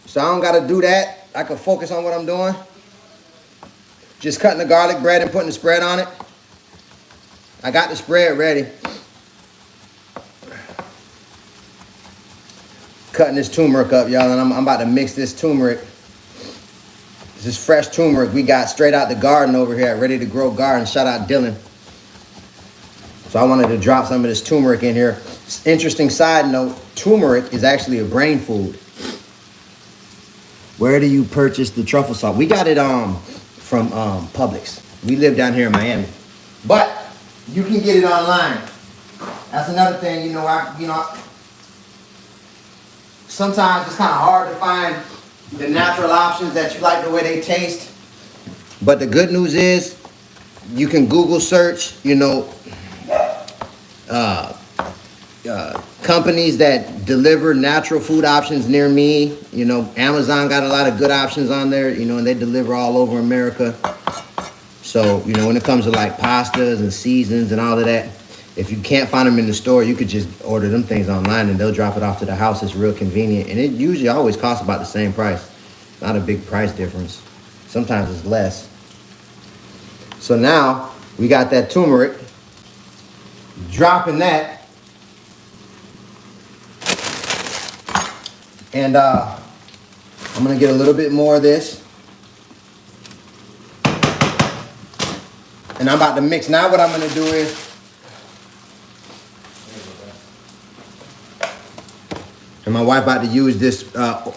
S1: So I don't got to do that. I can focus on what I'm doing. Just cutting the garlic bread and putting the spread on it. I got the spread ready. Cutting this turmeric up, y'all, and I'm about to mix this turmeric. This is fresh turmeric we got straight out the garden over here at Ready to Grow Garden. Shout out Dylan. So I wanted to drop some of this turmeric in here. Interesting side note, turmeric is actually a brain food. Where do you purchase the truffle salt? We got it from Publix. We live down here in Miami. But you can get it online. That's another thing, sometimes it's kind of hard to find the natural options that you like the way they taste. But the good news is you can Google search, companies that deliver natural food options near me. Amazon got a lot of good options on there, and they deliver all over America. So, when it comes to like pastas and seasons and all of that, if you can't find them in the store, you could just order them things online and they'll drop it off to the house. It's real convenient. And it usually always costs about the same price. Not a big price difference. Sometimes it's less. So now we got that turmeric. Dropping that. And I'm going to get a little bit more of this. And I'm about to mix. Now what I'm going to do is, and my wife about to use this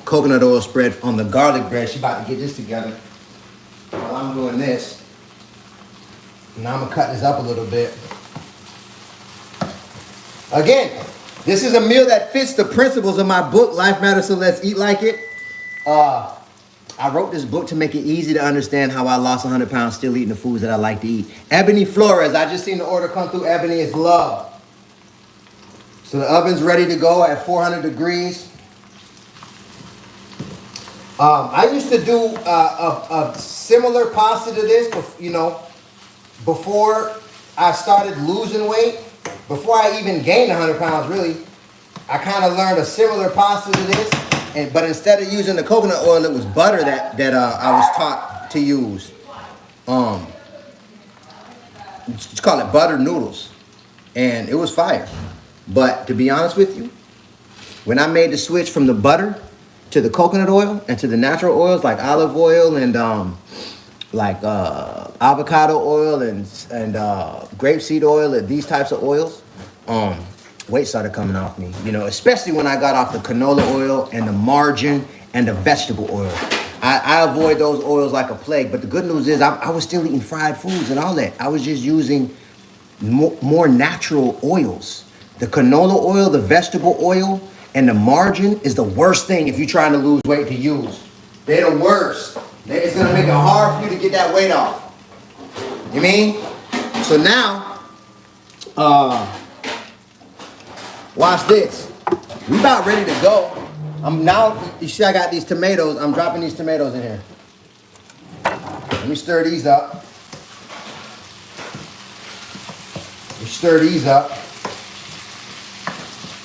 S1: coconut oil spread on the garlic bread. She about to get this together. While I'm doing this. Now I'm going to cut this up a little bit. Again, this is a meal that fits the principles of my book, Life Matters, So Let's Eat Like It. I wrote this book to make it easy to understand how I lost 100 pounds still eating the foods that I like to eat. Ebony Flores, I just seen the order come through. Ebony is love. So the oven's ready to go at 400 degrees. I used to do a similar pasta to this, before I started losing weight. Before I even gained 100 pounds, really, I kind of learned a similar pasta to this. But instead of using the coconut oil, it was butter that I was taught to use. Just call it butter noodles. And it was fire. But to be honest with you, when I made the switch from the butter to the coconut oil and to the natural oils like olive oil and avocado oil and grapeseed oil and these types of oils, weight started coming off me, especially when I got off the canola oil and the margarine and the vegetable oil. I avoid those oils like a plague, but the good news is I was still eating fried foods and all that. I was just using more natural oils. The canola oil, the vegetable oil, and the margarine is the worst thing if you're trying to lose weight to use. They're the worst. It's going to make it hard for you to get that weight off. You mean? So now, watch this. We about ready to go. You see I got these tomatoes. I'm dropping these tomatoes in here. Let me stir these up. Stir these up.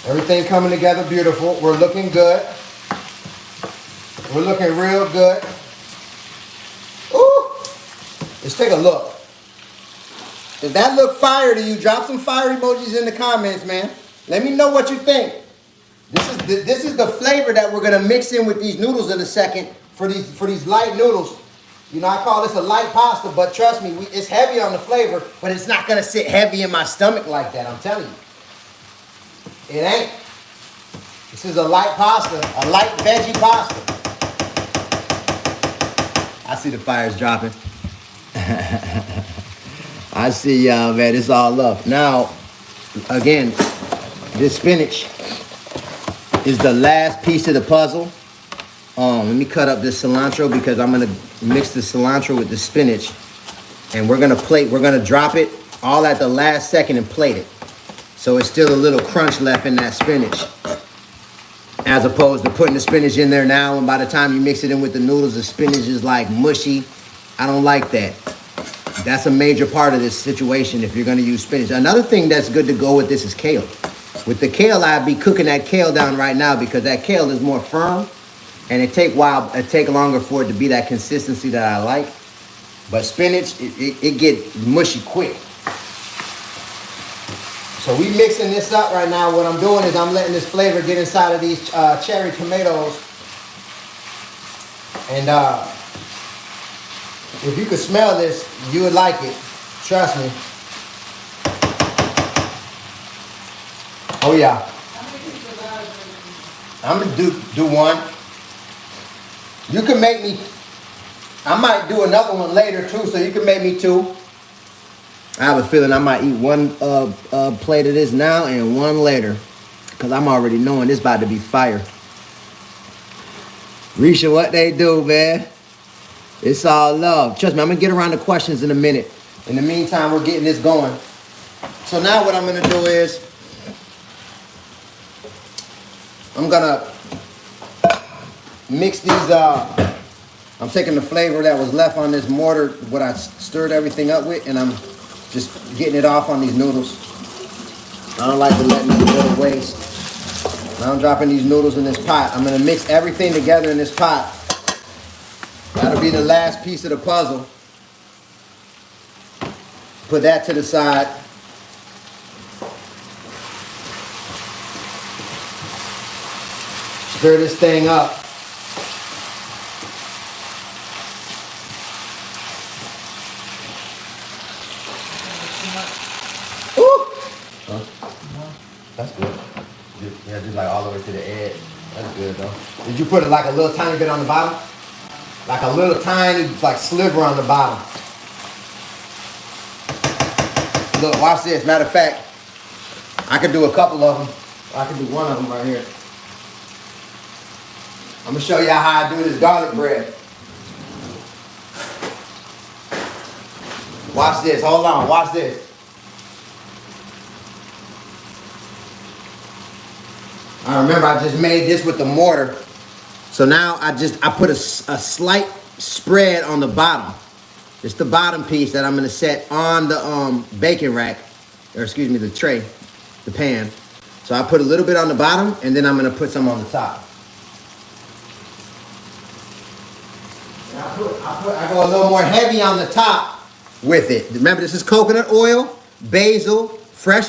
S1: Everything coming together beautiful. We're looking good. We're looking real good. Ooh! Let's take a look. If that look fire to you, drop some fire emojis in the comments, man. Let me know what you think. This is the flavor that we're gonna mix in with these noodles in a second for these light noodles. You know, I call this a light pasta, but trust me, it's heavy on the flavor, but it's not gonna sit heavy in my stomach like that, I'm telling you. It ain't. This is a light pasta, a light veggie pasta. I see the fires dropping. I see y'all, man, it's all love. Now, again, this spinach is the last piece of the puzzle. Let me cut up this cilantro because I'm gonna mix the cilantro with the spinach, and we're gonna drop it all at the last second and plate it. So it's still a little crunch left in that spinach, as opposed to putting the spinach in there now, and by the time you mix it in with the noodles, the spinach is like mushy. I don't like that. That's a major part of this situation if you're gonna use spinach. Another thing that's good to go with this is kale. With the kale, I'd be cooking that kale down right now because that kale is more firm, and it take longer for it to be that consistency that I like. But spinach, it get mushy quick. So we mixing this up right now. What I'm doing is I'm letting this flavor get inside of these cherry tomatoes. And if you could smell this, you would like it. Trust me. Oh yeah. I'm gonna do one. You can make me, I might do another one later too, so you can make me two. I have a feeling I might eat one plate of this now and one later, because I'm already knowing this about to be fire. Risha, what they do, man? It's all love. Trust me, I'm gonna get around the questions in a minute. In the meantime, we're getting this going. So now what I'm gonna do is, I'm gonna mix these, I'm taking the flavor that was left on this mortar, what I stirred everything up with, and I'm just getting it off on these noodles. I don't like to let nothing go to waste. Now I'm dropping these noodles in this pot. I'm gonna mix everything together in this pot. That'll be the last piece of the puzzle. Put that to the side. Stir this thing up. Ooh. Huh? That's good. Yeah, just like all the way to the edge. That's good though. Did you put it like a little tiny bit on the bottom? Like a little tiny, like sliver on the bottom. Look, watch this. Matter of fact, I could do a couple of them. I could do one of them right here. I'm gonna show you how I do this garlic bread. Watch this. Hold on. Watch this. I remember I just made this with the mortar. So now I put a slight spread on the bottom. Just the bottom piece that I'm gonna set on the baking rack, or excuse me, the tray, the pan. So I put a little bit on the bottom, and then I'm gonna put some on the top. And I go a little more heavy on the top with it. Remember, this is coconut oil, basil, fresh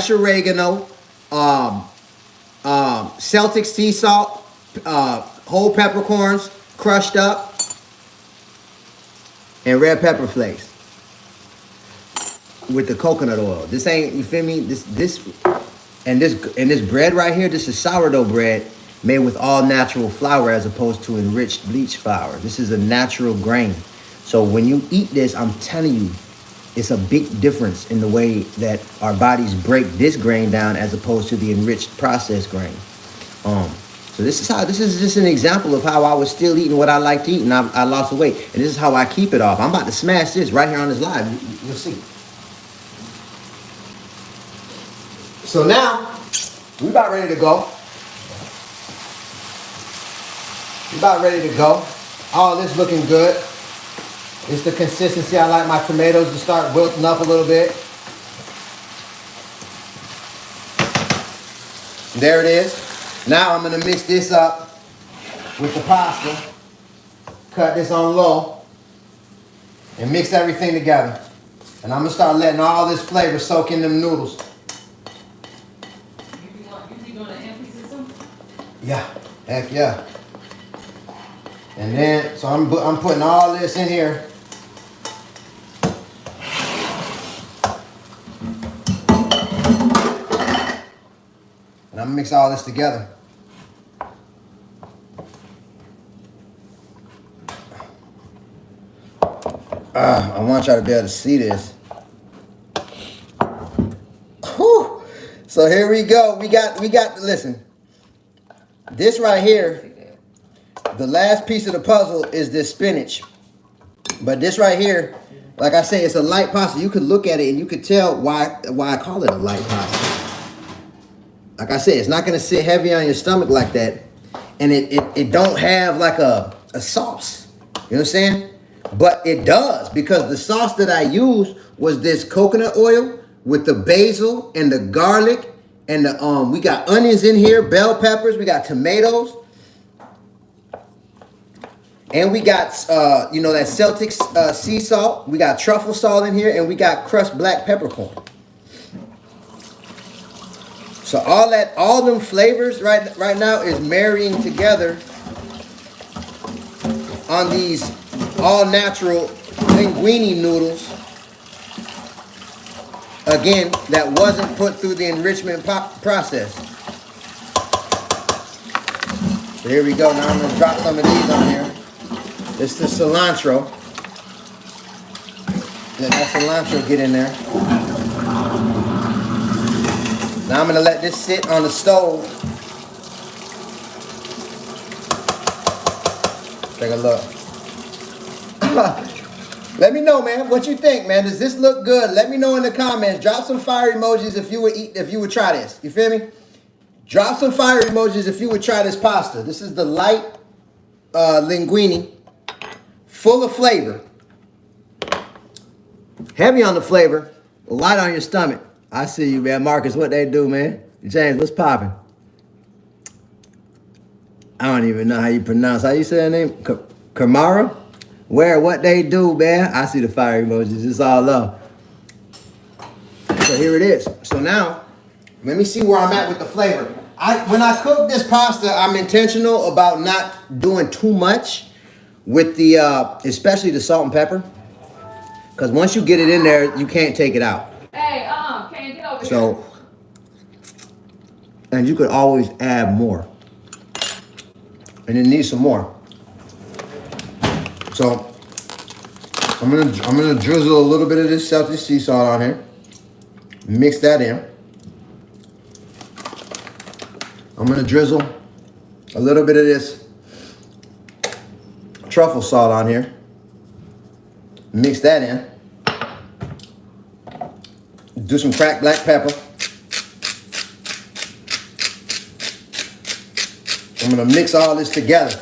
S1: oregano, Celtic sea salt, whole peppercorns crushed up, and red pepper flakes with the coconut oil. This ain't, you feel me? This bread right here, this is sourdough bread made with all natural flour as opposed to enriched bleached flour. This is a natural grain. So when you eat this, I'm telling you, it's a big difference in the way that our bodies break this grain down as opposed to the enriched processed grain. So this is just an example of how I was still eating what I like to eat, and I lost the weight. And this is how I keep it off. I'm about to smash this right here on this live. You'll see. So now, we about ready to go. We about ready to go. All this looking good. It's the consistency. I like my tomatoes to start wilting up a little bit. There it is. Now I'm gonna mix this up with the pasta. Cut this on low and mix everything together. And I'm gonna start letting all this flavor soak in them noodles.
S3: You doing an empty system?
S1: Yeah, heck yeah. And then, so I'm putting all this in here. And I'm gonna mix all this together. I want y'all to be able to see this. Whew. So here we go. We got, listen. This right here, the last piece of the puzzle is this spinach. But this right here, like I say, it's a light pasta. You could look at it and you could tell why I call it a light pasta. Like I said, it's not gonna sit heavy on your stomach like that. And it don't have like a sauce. You know what I'm saying? But it does, because the sauce that I used was this coconut oil with the basil and the garlic and the we got onions in here, bell peppers, we got tomatoes, and we got you know, that Celtic sea salt. We got truffle salt in here, and we got crushed black peppercorn. So all them flavors right now is marrying together on these all-natural linguine noodles. Again, that wasn't put through the enrichment process. So here we go. Now I'm going to drop some of these on here. This is cilantro. Let that cilantro get in there. Now I'm going to let this sit on the stove. Take a look. Let me know, man, what you think, man. Does this look good? Let me know in the comments. Drop some fire emojis if you would try this. You feel me? Drop some fire emojis if you would try this pasta. This is the light linguine, full of flavor. Heavy on the flavor, light on your stomach. I see you, man. Marcus, what they do, man. James, what's popping? I don't even know how you pronounce. How you say her name? Kamara? Where, what they do, man. I see the fire emojis. It's all love. So here it is. So now, let me see where I'm at with the flavor. When I cook this pasta, I'm intentional about not doing too much with the, especially the salt and pepper. Because once you get it in there, you can't take it out.
S3: Hey, can't get over here.
S1: So, and you could always add more. And it needs some more. So I'm gonna drizzle a little bit of this Celtic sea salt on here. Mix that in. I'm gonna drizzle a little bit of this truffle salt on here. Mix that in. Do some cracked black pepper. I'm gonna mix all this together.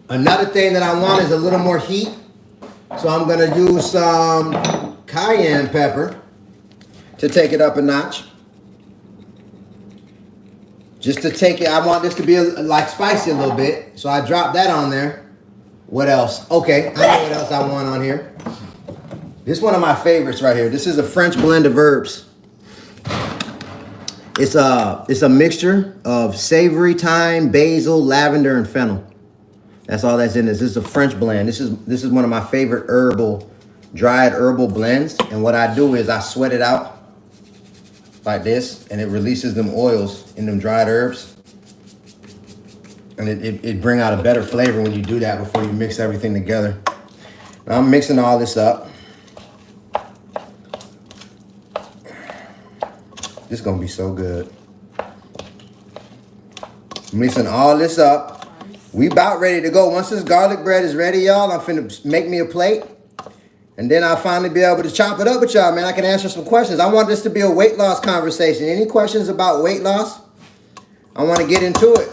S1: Another thing that I want is a little more heat. So I'm gonna use some cayenne pepper to take it up a notch. Just to take it, I want this to be like spicy a little bit. So I dropped that on there. What else? Okay, I know what else I want on here. This is one of my favorites right here. This is a French blend of herbs. It's a mixture of savory thyme, basil, lavender, and fennel. That's all that's in this. This is a French blend. This is one of my favorite dried herbal blends. And what I do is I sweat it out like this, and it releases them oils in them dried herbs. And it bring out a better flavor when you do that before you mix everything together. Now I'm mixing all this up. This is gonna be so good. I'm mixing all this up. We about ready to go. Once this garlic bread is ready, y'all, I'm finna make me a plate. And then I'll finally be able to chop it up with y'all, man. I can answer some questions. I want this to be a weight loss conversation. Any questions about weight loss? I want to get into it.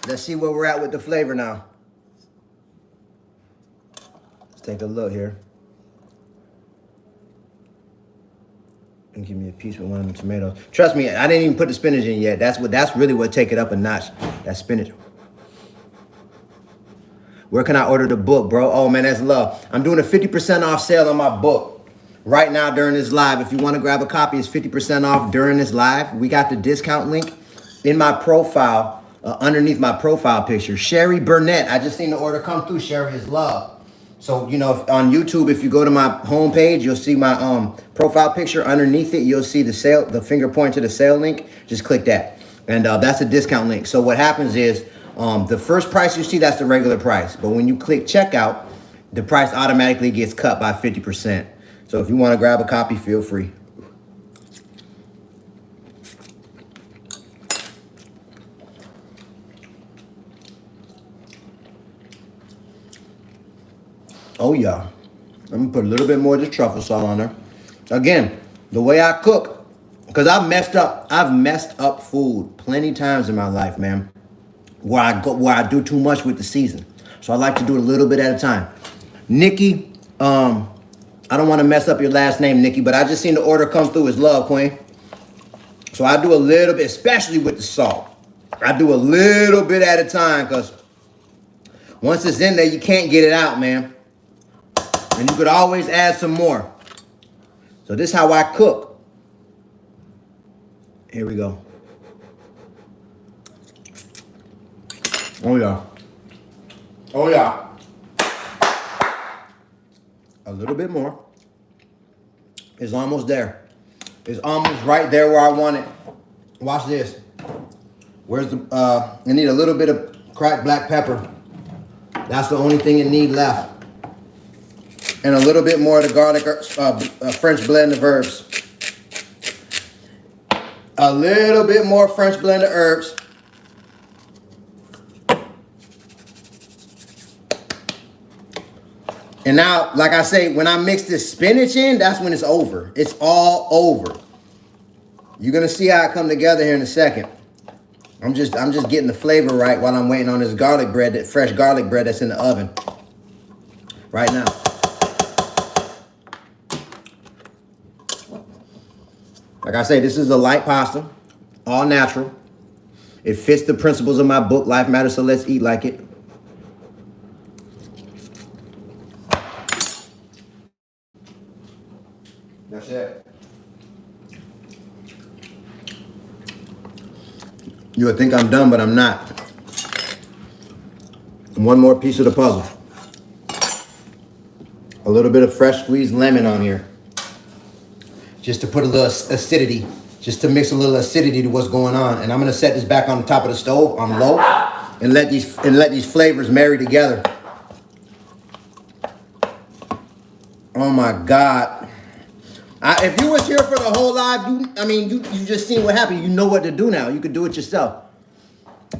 S1: Let's see where we're at with the flavor now. Let's take a look here. And give me a piece with one of the tomatoes. Trust me, I didn't even put the spinach in yet. That's really what take it up a notch. That spinach. Where can I order the book, bro? Oh man, that's love. I'm doing a 50% off sale on my book right now during this live. If you want to grab a copy, it's 50% off during this live. We got the discount link in my profile, underneath my profile picture. Sherry Burnett. I just seen the order come through. Sherry is love. So, you know, on YouTube, if you go to my homepage, you'll see my profile picture. Underneath it, you'll see the finger point to the sale link. Just click that. And that's a discount link. So what happens is the first price you see, that's the regular price. But when you click checkout, the price automatically gets cut by 50%. So if you want to grab a copy, feel free. Oh yeah, I'm gonna put a little bit more of the truffle salt on there. Again, the way I cook, because I've messed up food plenty times in my life, man. Where I do too much with the season. So I like to do it a little bit at a time. Nikki, I don't want to mess up your last name, Nikki, but I just seen the order come through as love, Queen. So I do a little bit, especially with the salt. I do a little bit at a time, because once it's in there, you can't get it out, man. And you could always add some more. So this is how I cook. Here we go. Oh yeah. Oh yeah. A little bit more. It's almost there. It's almost right there where I want it. Watch this. Where's the, I need a little bit of cracked black pepper. That's the only thing it needs left. And a little bit more of the garlic, French blend of herbs. A little bit more French blend of herbs. And now, like I say, when I mix this spinach in, that's when it's over. It's all over. You're gonna see how it come together here in a second. I'm just getting the flavor right while I'm waiting on this garlic bread, that fresh garlic bread that's in the oven right now. Like I say, this is a light pasta, all natural. It fits the principles of my book, Life Matters, so let's eat like it. That's it. You would think I'm done, but I'm not. One more piece of the puzzle. A little bit of fresh squeezed lemon on here. Just to put a little acidity, just to mix a little acidity to what's going on. And I'm gonna set this back on the top of the stove on low and let these flavors marry together. Oh my God. If you was here for the whole live, you just seen what happened. You know what to do now. You could do it yourself.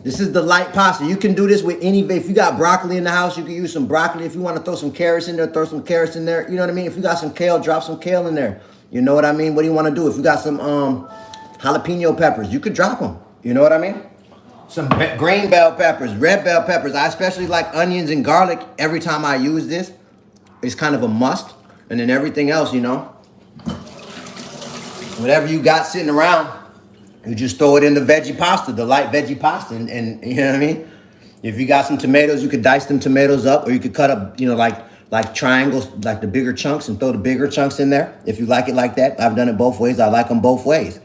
S1: This is the light pasta. You can do this with any, if you got broccoli in the house, you can use some broccoli. If you want to throw some carrots in there, throw some carrots in there. You know what I mean? If you got some kale, drop some kale in there. You know what I mean? What do you want to do? If you got some jalapeno peppers, you could drop them. You know what I mean? Some green bell peppers, red bell peppers. I especially like onions and garlic every time I use this. It's kind of a must. And then everything else, you know, whatever you got sitting around, you just throw it in the veggie pasta, the light veggie pasta. And you know what I mean? If you got some tomatoes, you could dice them tomatoes up, or you could cut up, you know, like triangles, like the bigger chunks, and throw the bigger chunks in there. If you like it like that, I've done it both ways. I like them both ways.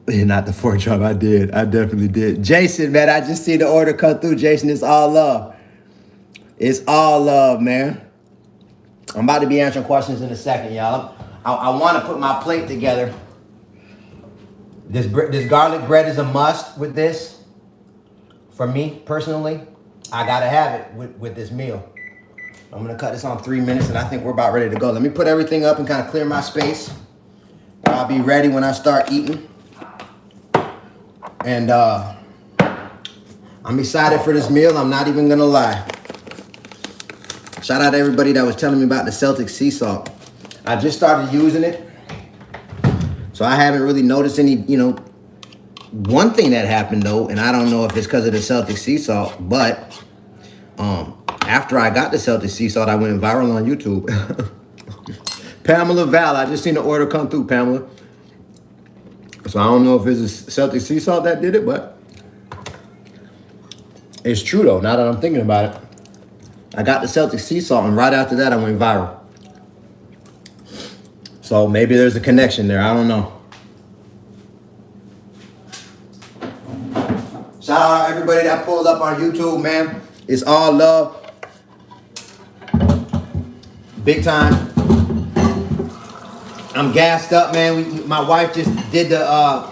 S1: Not the pork chop. I definitely did. Jason, man, I just see the order come through. Jason, it's all love. It's all love, man. I'm about to be answering questions in a second, y'all. I want to put my plate together. This garlic bread is a must with this. For me, personally, I got to have it with this meal. I'm going to cut this on 3 minutes, and I think we're about ready to go. Let me put everything up and kind of clear my space. I'll be ready when I start eating. And I'm excited for this meal. I'm not even going to lie. Shout out to everybody that was telling me about the Celtic sea salt. I just started using it. So I haven't really noticed any, one thing that happened though, and I don't know if it's because of the Celtic sea salt, but after I got the Celtic sea salt, I went viral on YouTube. Pamela Val, I just seen the order come through, Pamela. So I don't know if it's the Celtic sea salt that did it, but it's true though, now that I'm thinking about it. I got the Celtic sea salt, and right after that, I went viral. So maybe there's a connection there. I don't know. Shout out to everybody that pulled up on YouTube, man. It's all love. Big time. I'm gassed up, man. My wife just did the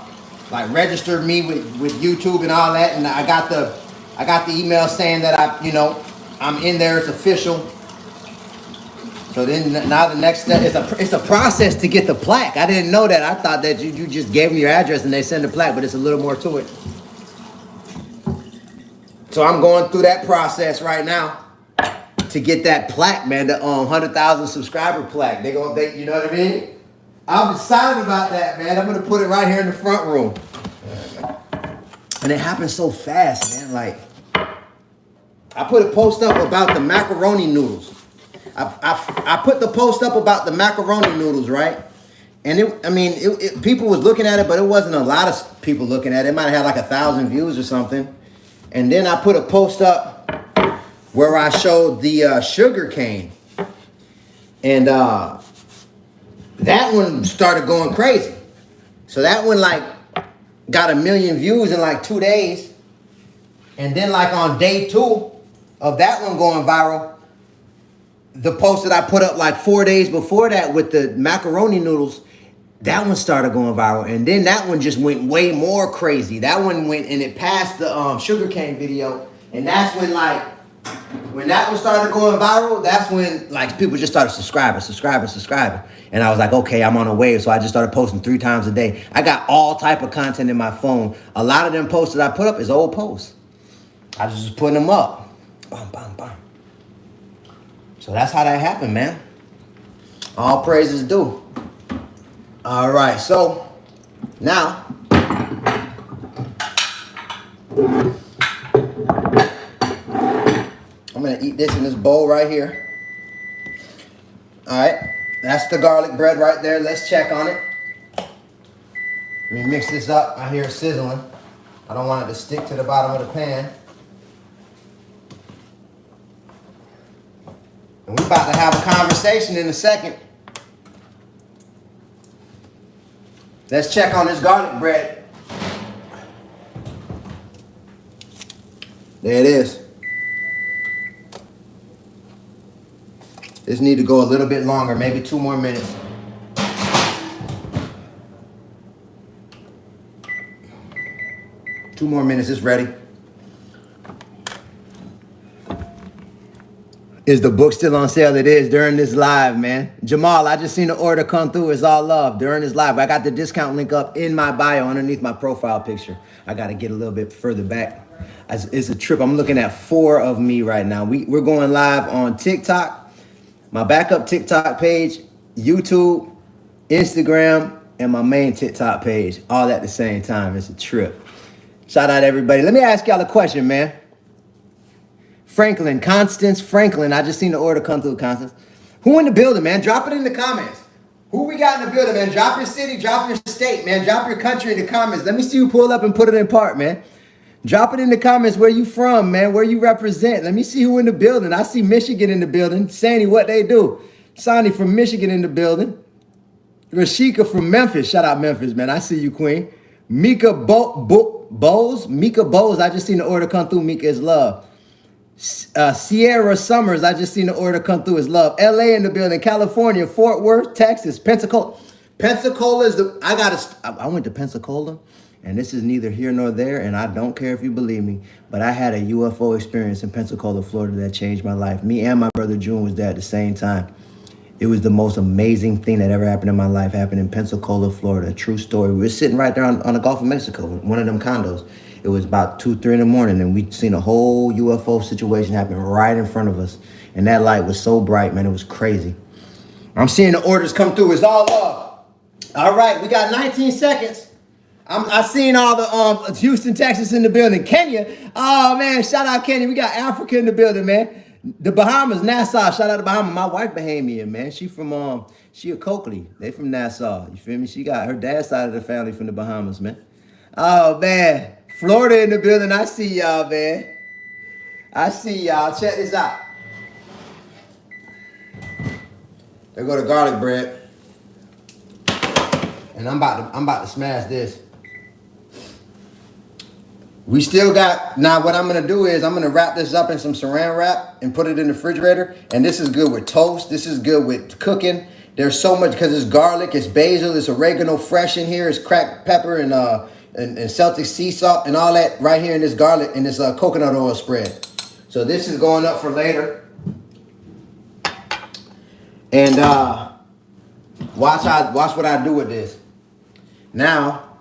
S1: registered me with YouTube and all that, and I got the email saying that I'm in there. It's official. So then now the next step it's a process to get the plaque. I didn't know that. I thought that you just gave them your address and they send the plaque, but it's a little more to it. So I'm going through that process right now to get that plaque, man, the 100,000 subscriber plaque. You know what I mean? I'm excited about that, man. I'm gonna put it right here in the front room. And it happened so fast, man. Like, I put a post up about the macaroni noodles. I put the post up about the macaroni noodles, right? And people was looking at it, but it wasn't a lot of people looking at it. It might have had like 1,000 views or something. And then I put a post up where I showed the sugar cane. And that one started going crazy. So that one got 1 million views in 2 days. And then on day 2 of that one going viral, the post that I put up 4 days before that with the macaroni noodles, that one started going viral. And then that one just went way more crazy. That one went and it passed the sugarcane video. And that's when when that one started going viral, that's when people just started subscribing. And I was like, okay, I'm on a wave. So I just started posting 3 times a day. I got all type of content in my phone. A lot of them posts that I put up is old posts. I was just putting them up. Bam, bam, bam. So that's how that happened, man. All praises due. All right, so now I'm gonna eat this in this bowl right here. All right, that's the garlic bread right there. Let's check on it. Let me mix this up. I hear it sizzling. I don't want it to stick to the bottom of the pan. And we're about to have a conversation in a second. Let's check on this garlic bread. There it is. This need to go a little bit longer, maybe 2 more minutes. Two more minutes, it's ready. Is the book still on sale? It is during this live, man. Jamal, I just seen the order come through. It's all love during this live. I got the discount link up in my bio underneath my profile picture. I got to get a little bit further back. It's a trip. I'm looking at 4 of me right now. We're going live on TikTok, my backup TikTok page, YouTube, Instagram, and my main TikTok page, all at the same time. It's a trip. Shout out to everybody. Let me ask y'all a question, man. Constance Franklin. I just seen the order come through, Constance. Who in the building, man? Drop it in the comments. Who we got in the building, man? Drop your city, drop your state, man. Drop your country in the comments. Let me see you pull up and put it in part, man. Drop it in the comments where you from, man, where you represent. Let me see who in the building. I see Michigan in the building. Sandy, what they do? Sonny from Michigan in the building. Rashika from Memphis. Shout out Memphis, man. I see you, Queen. Mika Bowles. Mika Bowles. I just seen the order come through. Mika is love. Sierra Summers, I just seen the order come through as love. LA in the building, California, Fort Worth, Texas, Pensacola. Pensacola is I went to Pensacola, and this is neither here nor there, and I don't care if you believe me, but I had a UFO experience in Pensacola, Florida that changed my life. Me and my brother June was there at the same time. It was the most amazing thing that ever happened in my life, happened in Pensacola, Florida. A true story. We were sitting right there on the Gulf of Mexico, one of them condos. It was about 2, 3 in the morning, and we'd seen a whole UFO situation happen right in front of us. And that light was so bright, man. It was crazy. I'm seeing the orders come through. It's all love. All right, we got 19 seconds. I seen all the Houston, Texas in the building. Kenya. Oh, man, shout out Kenya. We got Africa in the building, man. The Bahamas, Nassau. Shout out to Bahamas. My wife Bahamian, man. She from she a Coakley. They from Nassau. You feel me? She got her dad's side of the family from the Bahamas, man. Oh, man. Florida in the building. I see y'all, man. I see y'all. Check this out. There go the garlic bread. And I'm about to smash this. We still got, now what I'm gonna do is I'm gonna wrap this up in some saran wrap and put it in the refrigerator. And this is good with toast. This is good with cooking. There's so much, because it's garlic, it's basil, it's oregano fresh in here, it's cracked pepper and Celtic sea salt and all that right here in this garlic and this coconut oil spread. So this is going up for later. And watch what I do with this. Now,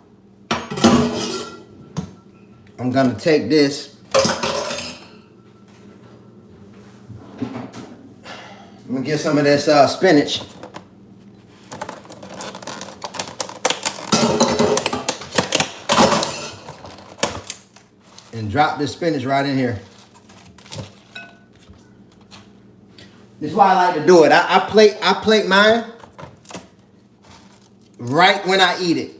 S1: I'm gonna take this. I'm gonna get some of this spinach. And drop this spinach right in here. This is why I like to do it. I plate mine right when I eat it.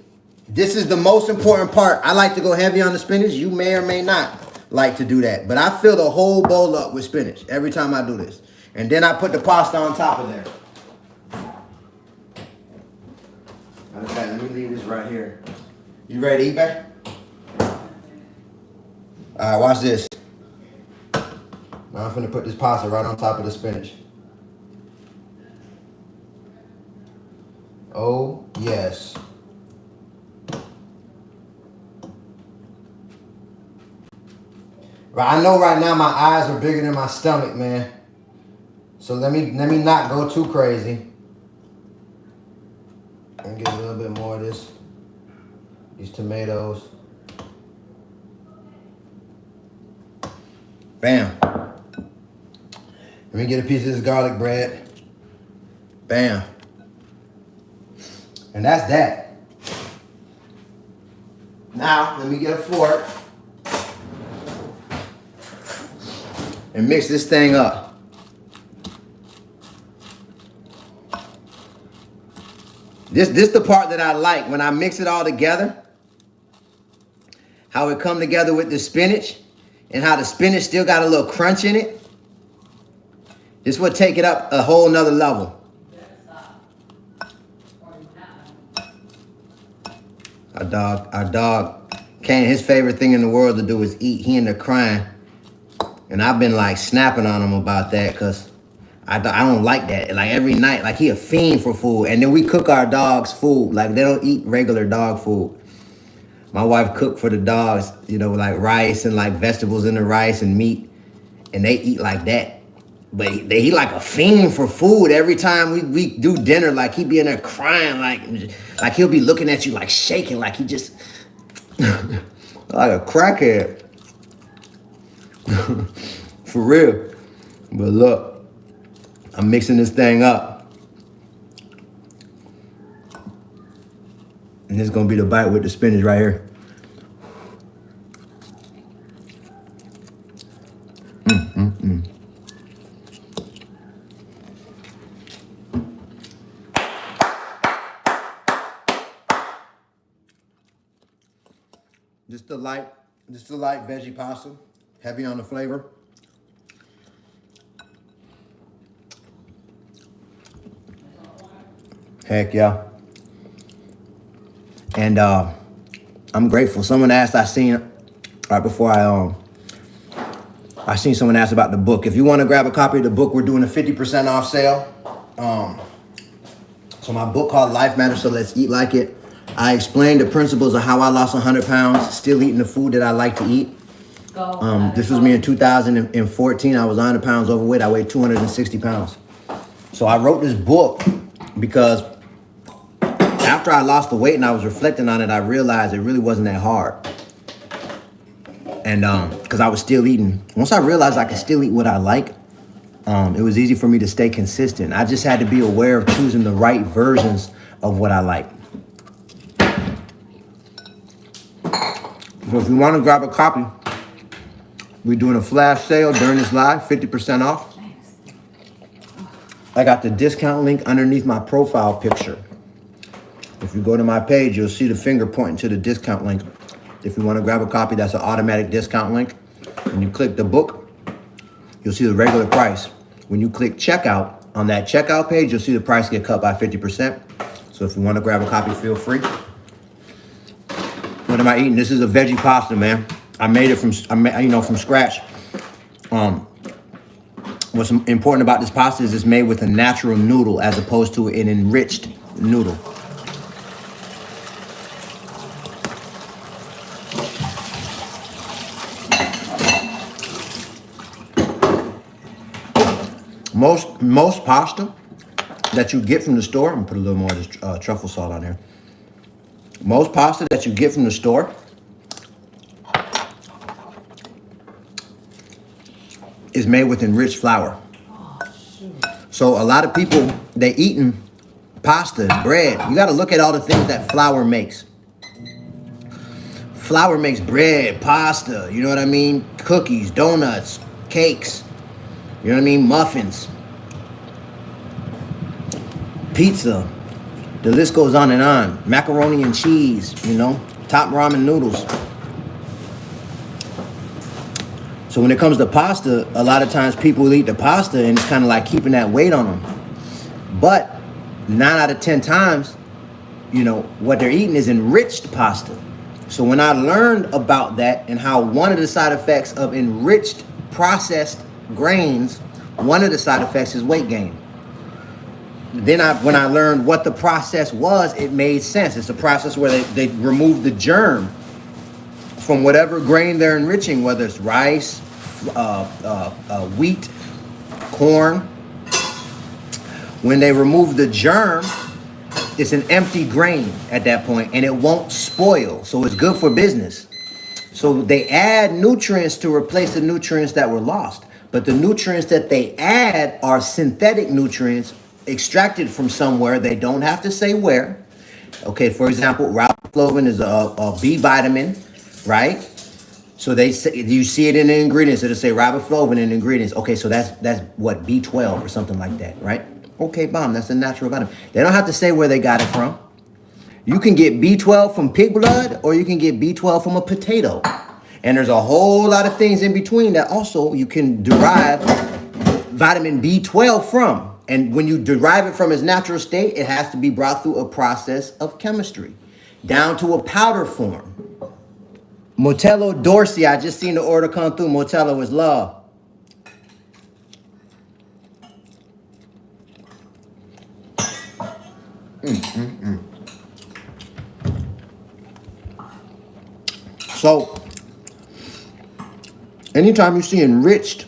S1: This is the most important part. I like to go heavy on the spinach. You may or may not like to do that. But I fill the whole bowl up with spinach every time I do this. And then I put the pasta on top of there. Matter of fact, let me leave this right here. You ready to eat, babe? All right, watch this. Now I'm finna put this pasta right on top of the spinach. Oh, yes. I know right now my eyes are bigger than my stomach, man. So let me not go too crazy. And get a little bit more of these tomatoes. Bam. Let me get a piece of this garlic bread. Bam. And that's that. Now, let me get a fork and mix this thing up. This the part that I like when I mix it all together. How it come together with the spinach and how the spinach still got a little crunch in it. This would take it up a whole nother level. Our dog, Kane, his favorite thing in the world to do is eat. He in there crying. And I've been like snapping on him about that because I don't like that. Like every night, like he a fiend for food. And then we cook our dogs food. Like they don't eat regular dog food. My wife cooked for the dogs, you know, like rice and like vegetables in the rice and meat. And they eat like that. But he like a fiend for food. Every time we do dinner, like he be in there crying, like he'll be looking at you like shaking, like he just like a crackhead. For real. But look, I'm mixing this thing up. And this is gonna be the bite with the spinach right here. Just a light veggie pasta, heavy on the flavor. Heck yeah. And I'm grateful. Someone asked, I seen right before I seen someone ask about the book. If you want to grab a copy of the book, we're doing a 50% off sale. So my book called Life Matters, So Let's Eat Like It. I explained the principles of how I lost 100 pounds, still eating the food that I like to eat. This was me in 2014. I was 100 pounds overweight. I weighed 260 pounds. So I wrote this book because after I lost the weight and I was reflecting on it, I realized it really wasn't that hard. And because I was still eating. Once I realized I could still eat what I like, It was easy for me to stay consistent. I just had to be aware of choosing the right versions of what I like. So if you want to grab a copy, we're doing a flash sale during this live, 50% off. I got the discount link underneath my profile picture. If you go to my page, you'll see the finger pointing to the discount link. If you want to grab a copy, that's an automatic discount link. When you click the book, you'll see the regular price. When you click checkout, on that checkout page, you'll see the price get cut by 50%. So if you want to grab a copy, feel free. What am I eating? This is a veggie pasta, man. I made it from scratch. What's important about this pasta is it's made with a natural noodle as opposed to an enriched noodle. Most pasta that you get from the store, I'm gonna put a little more of this truffle salt on here. Most pasta that you get from the store is made with enriched flour. So a lot of people, they eating pasta, bread. You gotta look at all the things that flour makes. Flour makes bread, pasta, you know what I mean? Cookies, donuts, cakes, you know what I mean? Muffins, pizza, the list goes on and on. Macaroni and cheese, you know, top ramen noodles. So when it comes to pasta, a lot of times people will eat the pasta and it's kind of like keeping that weight on them. But 9 out of 10 times, you know, what they're eating is enriched pasta. So when I learned about that and how one of the side effects of enriched processed grains, one of the side effects is weight gain. Then when I learned what the process was, it made sense. It's a process where they remove the germ from whatever grain they're enriching, whether it's rice, wheat, corn. When they remove the germ, it's an empty grain at that point and it won't spoil. So it's good for business. So they add nutrients to replace the nutrients that were lost. But the nutrients that they add are synthetic nutrients extracted from somewhere. They don't have to say where. Okay, for example, riboflavin is a B vitamin, right? So they say, you see it in the ingredients. It'll say riboflavin in the ingredients. Okay, so that's what, B12 or something like that, right? Okay, bomb, that's a natural vitamin. They don't have to say where they got it from. You can get B12 from pig blood or you can get B12 from a potato. And there's a whole lot of things in between that also you can derive vitamin B12 from. And when you derive it from its natural state, it has to be brought through a process of chemistry down to a powder form. Motello Dorsey, I just seen the order come through. Motello is love. So, anytime you see enriched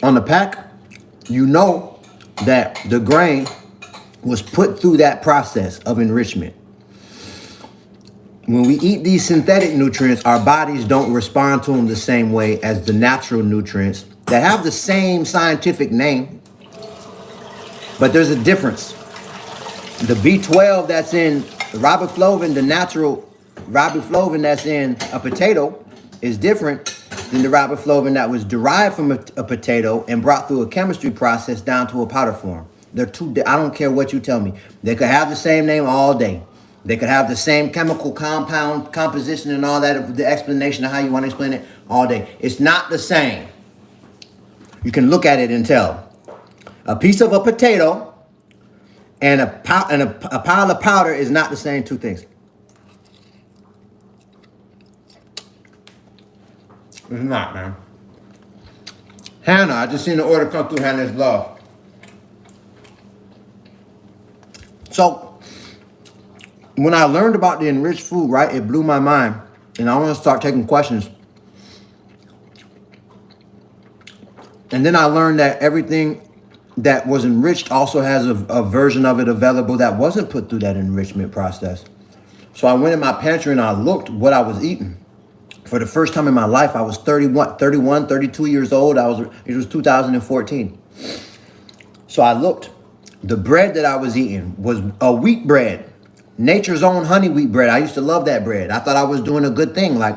S1: on the pack, you know that the grain was put through that process of enrichment. When we eat these synthetic nutrients, our bodies don't respond to them the same way as the natural nutrients that have the same scientific name, but there's a difference. The B12 that's in riboflavin, the natural riboflavin that's in a potato is different than the riboflavin that was derived from a potato and brought through a chemistry process down to a powder form. They're two, I don't care what you tell me. They could have the same name all day. They could have the same chemical compound composition and all that, the explanation of how you want to explain it all day. It's not the same. You can look at it and tell. A piece of a potato and a pile of powder is not the same two things. It's not, man. Hannah, I just seen the order come through. Hannah's love. So, when I learned about the enriched food, right, it blew my mind. And I want to start taking questions. And then I learned that everything that was enriched also has a version of it available that wasn't put through that enrichment process. So I went in my pantry and I looked what I was eating. For the first time in my life, I was 32 years old. It was 2014. So I looked. The bread that I was eating was a wheat bread, nature's own honey wheat bread. I used to love that bread. I thought I was doing a good thing. Like,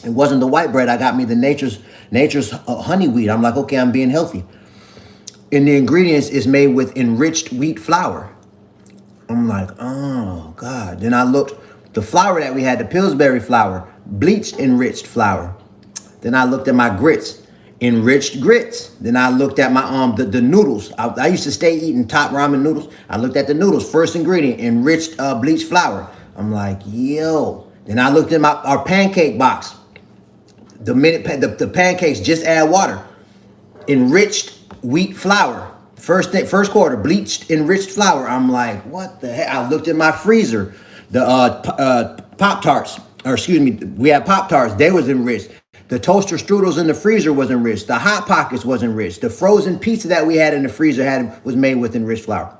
S1: it wasn't the white bread. I got me the nature's honey wheat. I'm like, okay, I'm being healthy. And the ingredients is made with enriched wheat flour. I'm like, oh God. Then I looked, the flour that we had, the Pillsbury flour, bleached enriched flour. Then I looked at my grits, enriched grits. Then I looked at my the noodles. I used to stay eating top ramen noodles. I looked at the noodles. First ingredient, enriched bleached flour. I'm like, yo. Then I looked at our pancake box. The pancakes, just add water. Enriched wheat flour. First quarter, bleached enriched flour. I'm like, what the heck? I looked at my freezer. The Pop-Tarts, or excuse me, we had Pop-Tarts. They was enriched. The toaster strudels in the freezer was enriched. The Hot Pockets was enriched. The frozen pizza that we had in the freezer was made with enriched flour.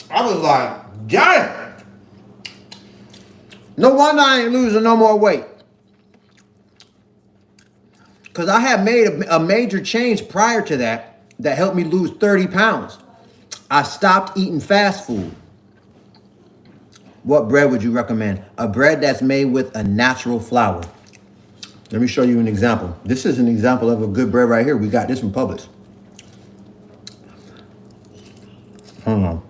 S1: I was like, damn. No wonder I ain't losing no more weight. Because I had made a major change prior to that helped me lose 30 pounds. I stopped eating fast food. What bread would you recommend? A bread that's made with a natural flour. Let me show you an example. This is an example of a good bread right here. We got this from Publix. Hold on.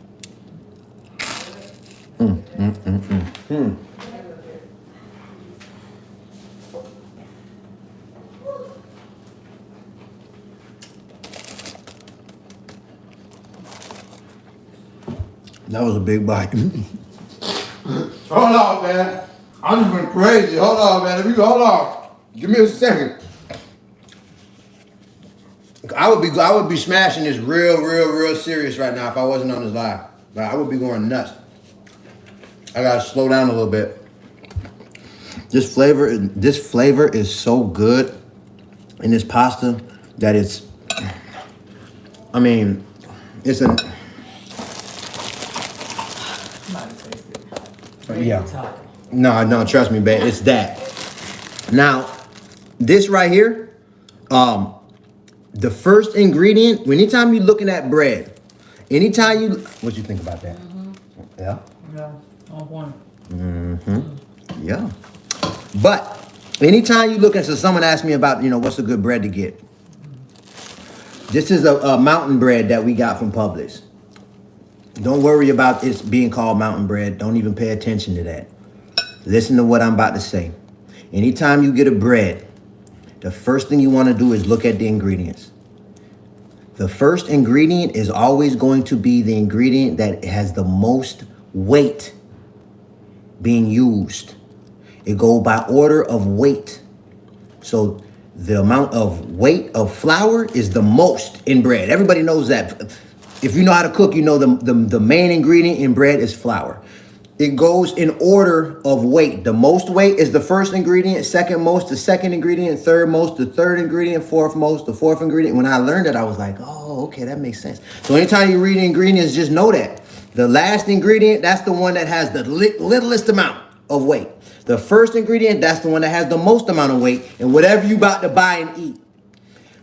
S1: That was a big bite. Hold on, man. I just went crazy. Hold on, man. Hold on. Give me a second. I would be smashing this real serious right now if I wasn't on this live. Like, I would be going nuts. I gotta slow down a little bit. This flavor is so good in this pasta that it's an yeah. No, trust me, babe. It's that. Now, this right here, the first ingredient, anytime you're looking at bread, what you think about that? Yeah?
S3: Yeah, on point.
S1: Yeah. But anytime you look at, so someone asked me about, what's a good bread to get? This is a mountain bread that we got from Publix. Don't worry about it being called mountain bread. Don't even pay attention to that. Listen to what I'm about to say. Anytime you get a bread, the first thing you want to do is look at the ingredients. The first ingredient is always going to be the ingredient that has the most weight being used. It goes by order of weight. So the amount of weight of flour is the most in bread. Everybody knows that. If you know how to cook, you know the main ingredient in bread is flour. It goes in order of weight. The most weight is the first ingredient, second most, the second ingredient, third most, the third ingredient, fourth most, the fourth ingredient. When I learned it, I was like, oh, okay, that makes sense. So anytime you read ingredients, just know that. The last ingredient, that's the one that has the littlest amount of weight. The first ingredient, that's the one that has the most amount of weight, and whatever you about to buy and eat.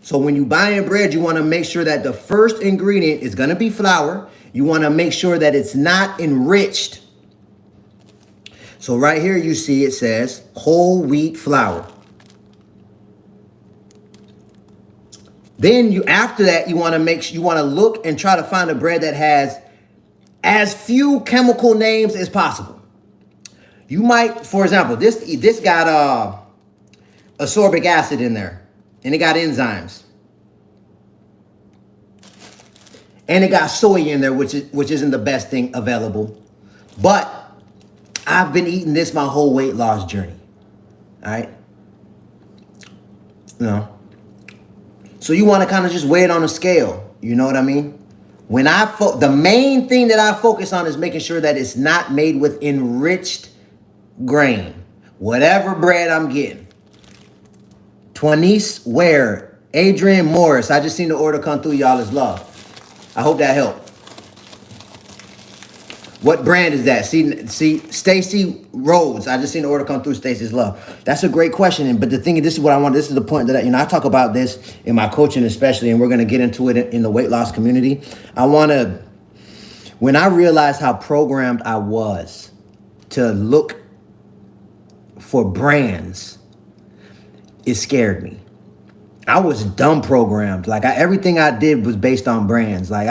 S1: So when you buy in bread, you want to make sure that the first ingredient is going to be flour. You want to make sure that it's not enriched. So right here you see it says whole wheat flour. Then after that you want to look and try to find a bread that has as few chemical names as possible. You might, for example, this got ascorbic acid in there. And it got enzymes. And it got soy in there, which isn't the best thing available. But I've been eating this my whole weight loss journey. All right? So you want to kind of just weigh it on a scale. You know what I mean? When the main thing that I focus on is making sure that it's not made with enriched grain. Whatever bread I'm getting. Twanice Ware, Adrian Morris. I just seen the order come through. Y'all is love. I hope that helped. What brand is that? See, Stacy Rhodes. I just seen the order come through. Stacy's Love. That's a great question. But the thing is, this is what I want. This is the point that I talk about this in my coaching, especially, and we're gonna get into it in the weight loss community. When I realized how programmed I was to look for brands, it scared me. I was dumb programmed. Like everything I did was based on brands. Like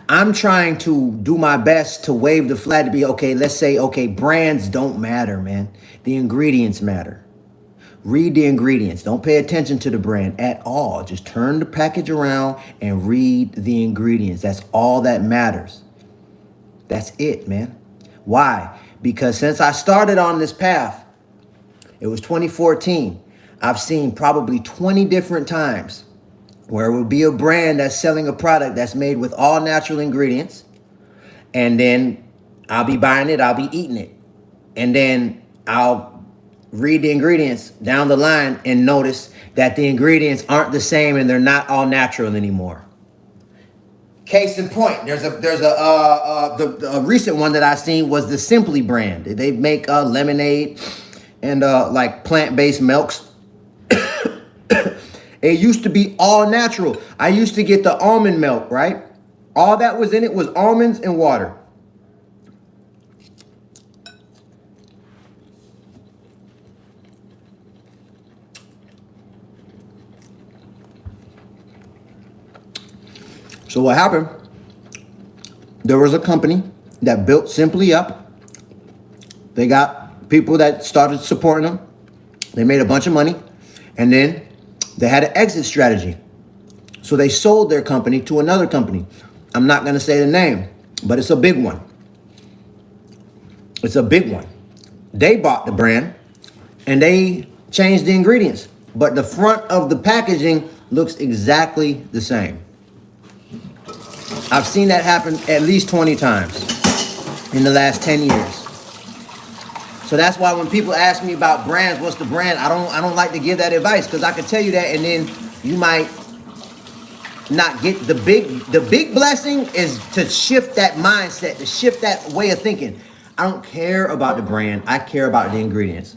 S1: I'm trying to do my best to wave the flag to be okay. Let's say, okay, brands don't matter, man. The ingredients matter. Read the ingredients. Don't pay attention to the brand at all. Just turn the package around and read the ingredients. That's all that matters. That's it, man. Why? Because since I started on this path, it was 2014. I've seen probably 20 different times where it would be a brand that's selling a product that's made with all natural ingredients. And then I'll be buying it, I'll be eating it. And then I'll read the ingredients down the line and notice that the ingredients aren't the same and they're not all natural anymore. Case in point, there's a recent one that I seen was the Simply brand. They make lemonade and like plant-based milks. It used to be all natural. I used to get the almond milk, right? All that was in it was almonds and water. So what happened? There was a company that built Simply Up. They got people that started supporting them. They made a bunch of money. And then they had an exit strategy. So they sold their company to another company. I'm not going to say the name, but it's a big one. It's a big one. They bought the brand and they changed the ingredients, but the front of the packaging looks exactly the same. I've seen that happen at least 20 times in the last 10 years. So that's why when people ask me about brands, what's the brand? I don't like to give that advice because I can tell you that and then you might not get the big blessing is to shift that mindset, to shift that way of thinking. I don't care about the brand. I care about the ingredients.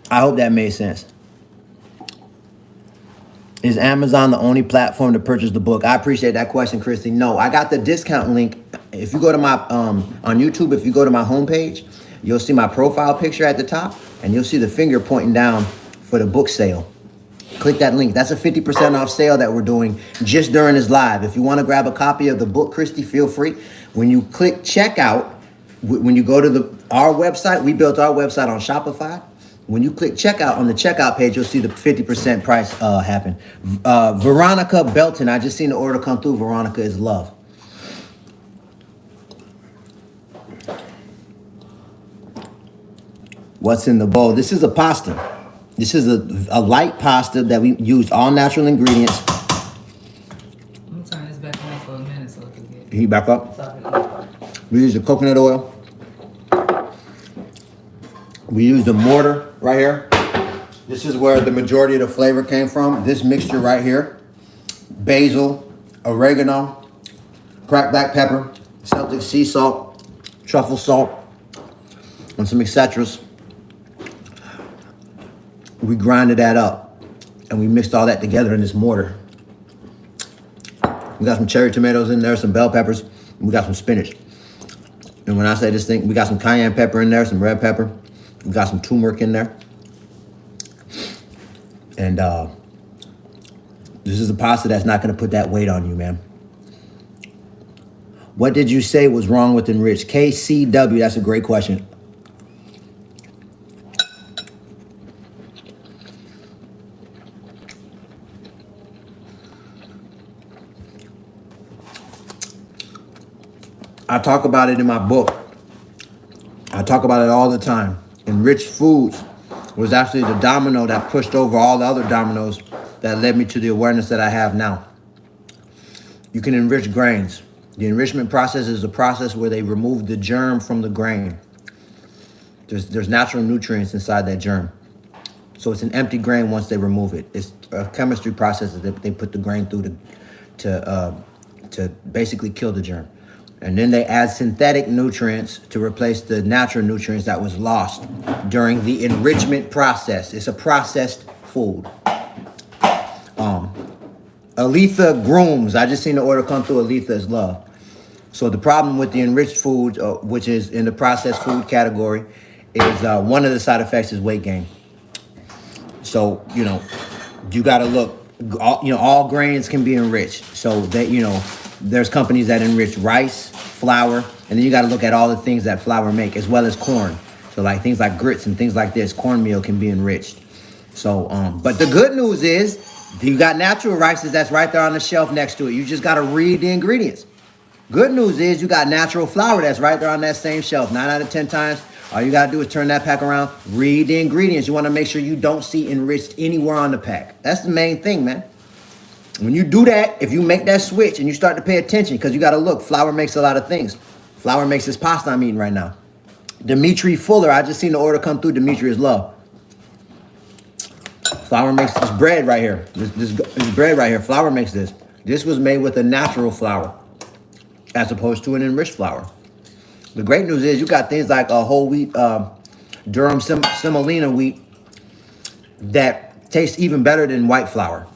S1: I hope that made sense. Is Amazon the only platform to purchase the book? I appreciate that question, Christy. No, I got the discount link. If you go to my, on YouTube, if you go to my homepage, you'll see my profile picture at the top and you'll see the finger pointing down for the book sale. Click that link. That's a 50% off sale that we're doing just during this live. If you want to grab a copy of the book, Christy, feel free. When you click checkout, when you go to our website, we built our website on Shopify. When you click checkout on the checkout page, you'll see the 50% price happen. Veronica Belton, I just seen the order come through. Veronica is love. What's in the bowl? This is a pasta. This is a light pasta that we used all natural ingredients.
S4: I'm gonna turn this back on for a minute so it can get.
S1: Heat back up. We use the coconut oil. We use the mortar right here. This is where the majority of the flavor came from. This mixture right here. Basil, oregano, cracked black pepper, Celtic sea salt, truffle salt, and some etceteras. We grinded that up and we mixed all that together in this mortar. We got some cherry tomatoes in there, some bell peppers, and we got some spinach. And when I say this thing, we got some cayenne pepper in there, some red pepper. We got some turmeric in there. And this is a pasta that's not going to put that weight on you, man. What did you say was wrong with Enrich? KCW, that's a great question. I talk about it in my book. I talk about it all the time. Enriched Foods was actually the domino that pushed over all the other dominoes that led me to the awareness that I have now. You can enrich grains. The enrichment process is a process where they remove the germ from the grain. There's natural nutrients inside that germ. So it's an empty grain once they remove it. It's a chemistry process that they put the grain through to basically kill the germ. And then they add synthetic nutrients to replace the natural nutrients that was lost during the enrichment process. It's a processed food. Aletha Grooms. I just seen the order come through. Aletha is love. So the problem with the enriched food, which is in the processed food category, is one of the side effects is weight gain. So, you got to look. All grains can be enriched. So that, there's companies that enrich rice, flour, and then you got to look at all the things that flour make, as well as corn. So like things like grits and things like this, cornmeal can be enriched. So, but the good news is you got natural rices that's right there on the shelf next to it. You just got to read the ingredients. Good news is you got natural flour that's right there on that same shelf. 9 out of 10 times, all you got to do is turn that pack around, read the ingredients. You want to make sure you don't see enriched anywhere on the pack. That's the main thing, man. When you do that, if you make that switch and you start to pay attention, because you got to look, flour makes a lot of things. Flour makes this pasta I'm eating right now. Dimitri Fuller, I just seen the order come through. Dimitri is love. Flour makes this bread right here. This bread right here, flour makes this. This was made with a natural flour as opposed to an enriched flour. The great news is you got things like a whole wheat, Durham semolina wheat that tastes even better than white flour.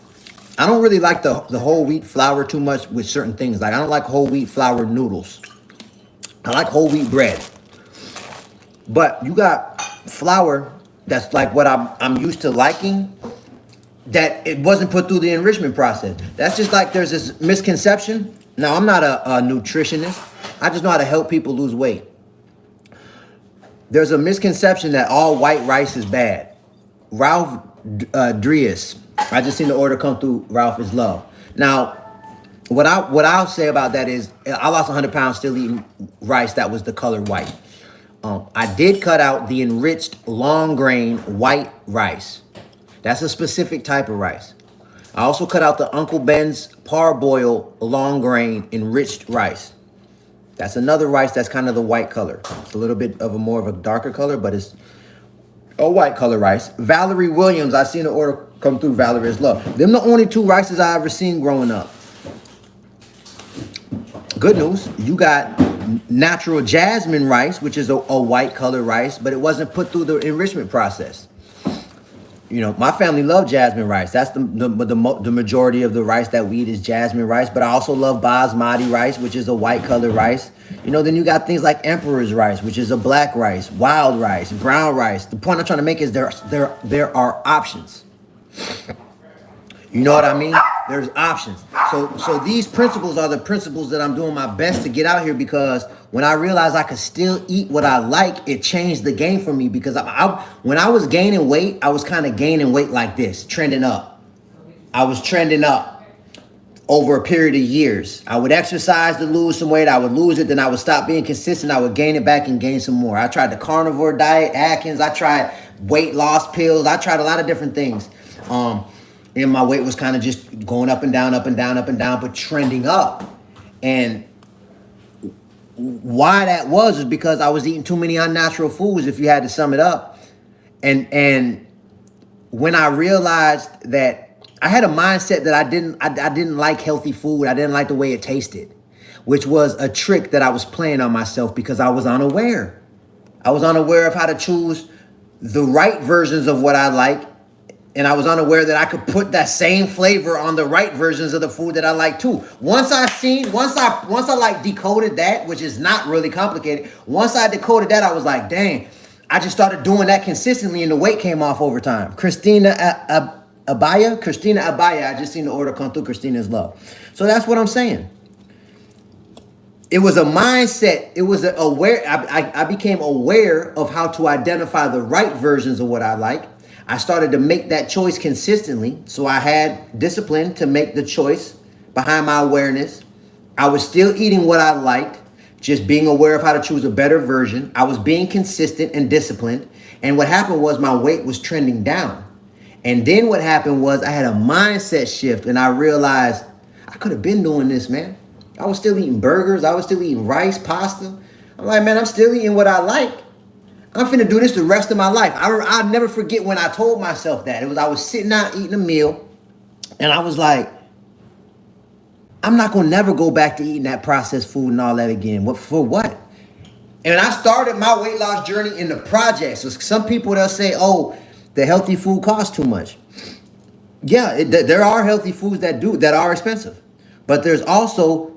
S1: I don't really like the whole wheat flour too much with certain things. Like I don't like whole wheat flour noodles. I like whole wheat bread. But you got flour that's like what I'm used to liking, that it wasn't put through the enrichment process. That's just like there's this misconception. Now, I'm not a nutritionist. I just know how to help people lose weight. There's a misconception that all white rice is bad. Ralph Drius, I just seen the order come through. Ralph is love. Now, what I'll say about that is I lost 100 pounds still eating rice that was the color white. I did cut out the enriched long grain white rice. That's a specific type of rice. I also cut out the Uncle Ben's parboil long grain enriched rice. That's another rice that's kind of the white color. It's a little bit of more of a darker color, but it's a white color rice. Valerie Williams, I seen the order come through. Valerie is love. Them the only two rices I ever seen growing up. Good news, you got natural jasmine rice, which is a white color rice, but it wasn't put through the enrichment process. My family loved jasmine rice. That's the majority of the rice that we eat is jasmine rice. But I also love basmati rice, which is a white color rice. Then you got things like emperor's rice, which is a black rice, wild rice, brown rice. The point I'm trying to make is there are options. You know what I mean? There's options. So these principles are the principles that I'm doing my best to get out here, because when I realized I could still eat what I like, it changed the game for me. Because when I was gaining weight, I was kind of gaining weight like this, trending up. I was trending up over a period of years. I would exercise to lose some weight. I would lose it. Then I would stop being consistent. I would gain it back and gain some more. I tried the carnivore diet, Atkins. I tried weight loss pills. I tried a lot of different things. And my weight was kind of just going up and down, up and down, up and down, but trending up. And why that was because I was eating too many unnatural foods, if you had to sum it up. And when I realized that I had a mindset that I didn't like healthy food. I didn't like the way it tasted, which was a trick that I was playing on myself because I was unaware. I was unaware of how to choose the right versions of what I like. And I was unaware that I could put that same flavor on the right versions of the food that I like too. Once I decoded that, which is not really complicated. Once I decoded that, I was like, dang, I just started doing that consistently and the weight came off over time. Christina Abaya, I just seen the order come through. Christina's love. So that's what I'm saying. It was a mindset. It was I became aware of how to identify the right versions of what I like. I started to make that choice consistently. So I had discipline to make the choice behind my awareness. I was still eating what I liked, just being aware of how to choose a better version. I was being consistent and disciplined. And what happened was my weight was trending down. And then what happened was I had a mindset shift and I realized I could have been doing this, man. I was still eating burgers. I was still eating rice, pasta. I'm like, man, I'm still eating what I like. I'm finna do this the rest of my life. I'll never forget when I told myself that. I was sitting out eating a meal and I was like, I'm not gonna never go back to eating that processed food and all that again. What for what? And I started my weight loss journey in the projects. So some people they'll say, "Oh, the healthy food costs too much." Yeah, there are healthy foods that are expensive, but there's also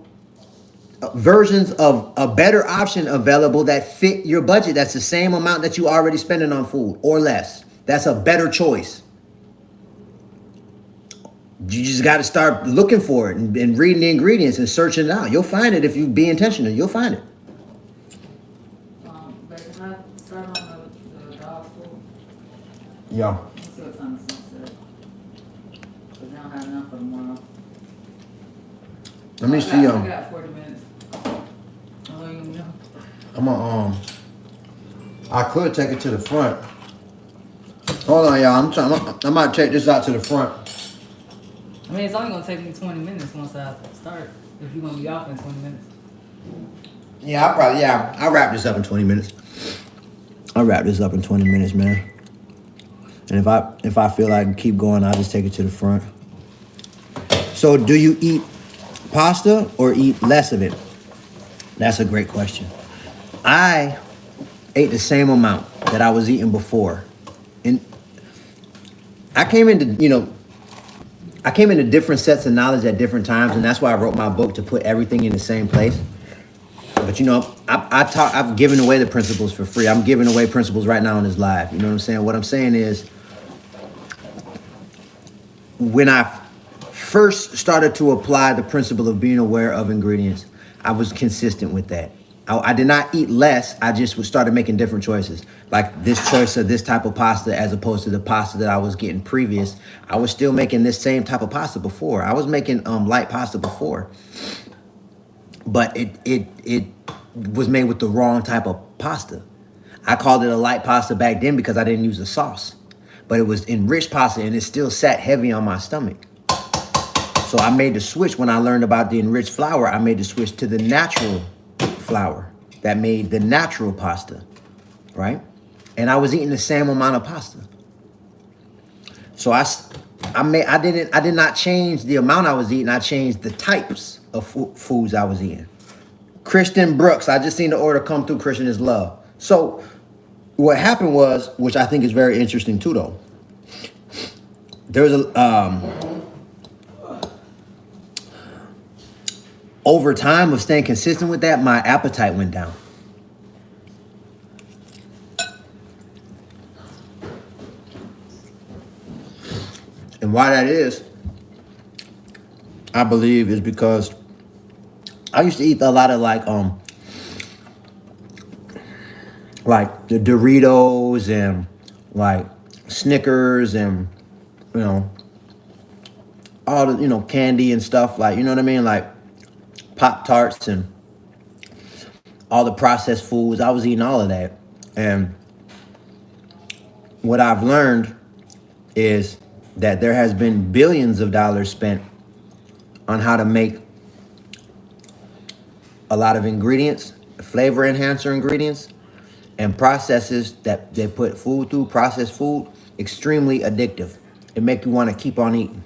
S1: versions of a better option available that fit your budget. That's the same amount that you already spending on food or less. That's a better choice. You just got to start looking for it and reading the ingredients and searching it out. You'll find it if you be intentional. You'll find it.
S4: But can I start on the dog food?
S1: Yeah.
S4: Let's see what time it's sunset. Cause they don't have enough for tomorrow.
S1: Let me see.
S4: I got 40 minutes. I don't even know.
S1: I'm gonna I could take it to the front. Hold on, y'all. I'm gonna take this out to the front.
S4: I mean, it's only gonna take me 20 minutes once I start. If you're gonna be off in 20 minutes.
S1: Yeah, I'll wrap this up in 20 minutes. I'll wrap this up in 20 minutes, man. And if I feel like I can keep going, I'll just take it to the front. So do you eat pasta or eat less of it? That's a great question. I ate the same amount that I was eating before. And I came into different sets of knowledge at different times, and that's why I wrote my book, to put everything in the same place. But I've given away the principles for free. I'm giving away principles right now on this live. You know what I'm saying? What I'm saying is, when I first started to apply the principle of being aware of ingredients, I was consistent with that. I did not eat less. I just started making different choices. Like this choice of this type of pasta as opposed to the pasta that I was getting previous. I was still making this same type of pasta before. I was making light pasta before. But it was made with the wrong type of pasta. I called it a light pasta back then because I didn't use a sauce. But it was enriched pasta and it still sat heavy on my stomach. So I made the switch when I learned about the enriched flour. I made the switch to the natural flour that made the natural pasta, right? And I was eating the same amount of pasta. So I did not change the amount I was eating. I changed the types of foods I was eating. Christian Brooks, I just seen the order come through. Christian is love. So what happened was, which I think is very interesting too, though. There's over time of staying consistent with that, my appetite went down. And why that is, I believe, is because I used to eat a lot of like the Doritos and like Snickers and, you know, all the, you know, candy and stuff, like, you know what I mean? Like Pop-Tarts and all the processed foods. I was eating all of that. And what I've learned is that there has been billions of dollars spent on how to make a lot of ingredients, flavor enhancer ingredients, and processes that they put food through, processed food, extremely addictive. It make you want to keep on eating.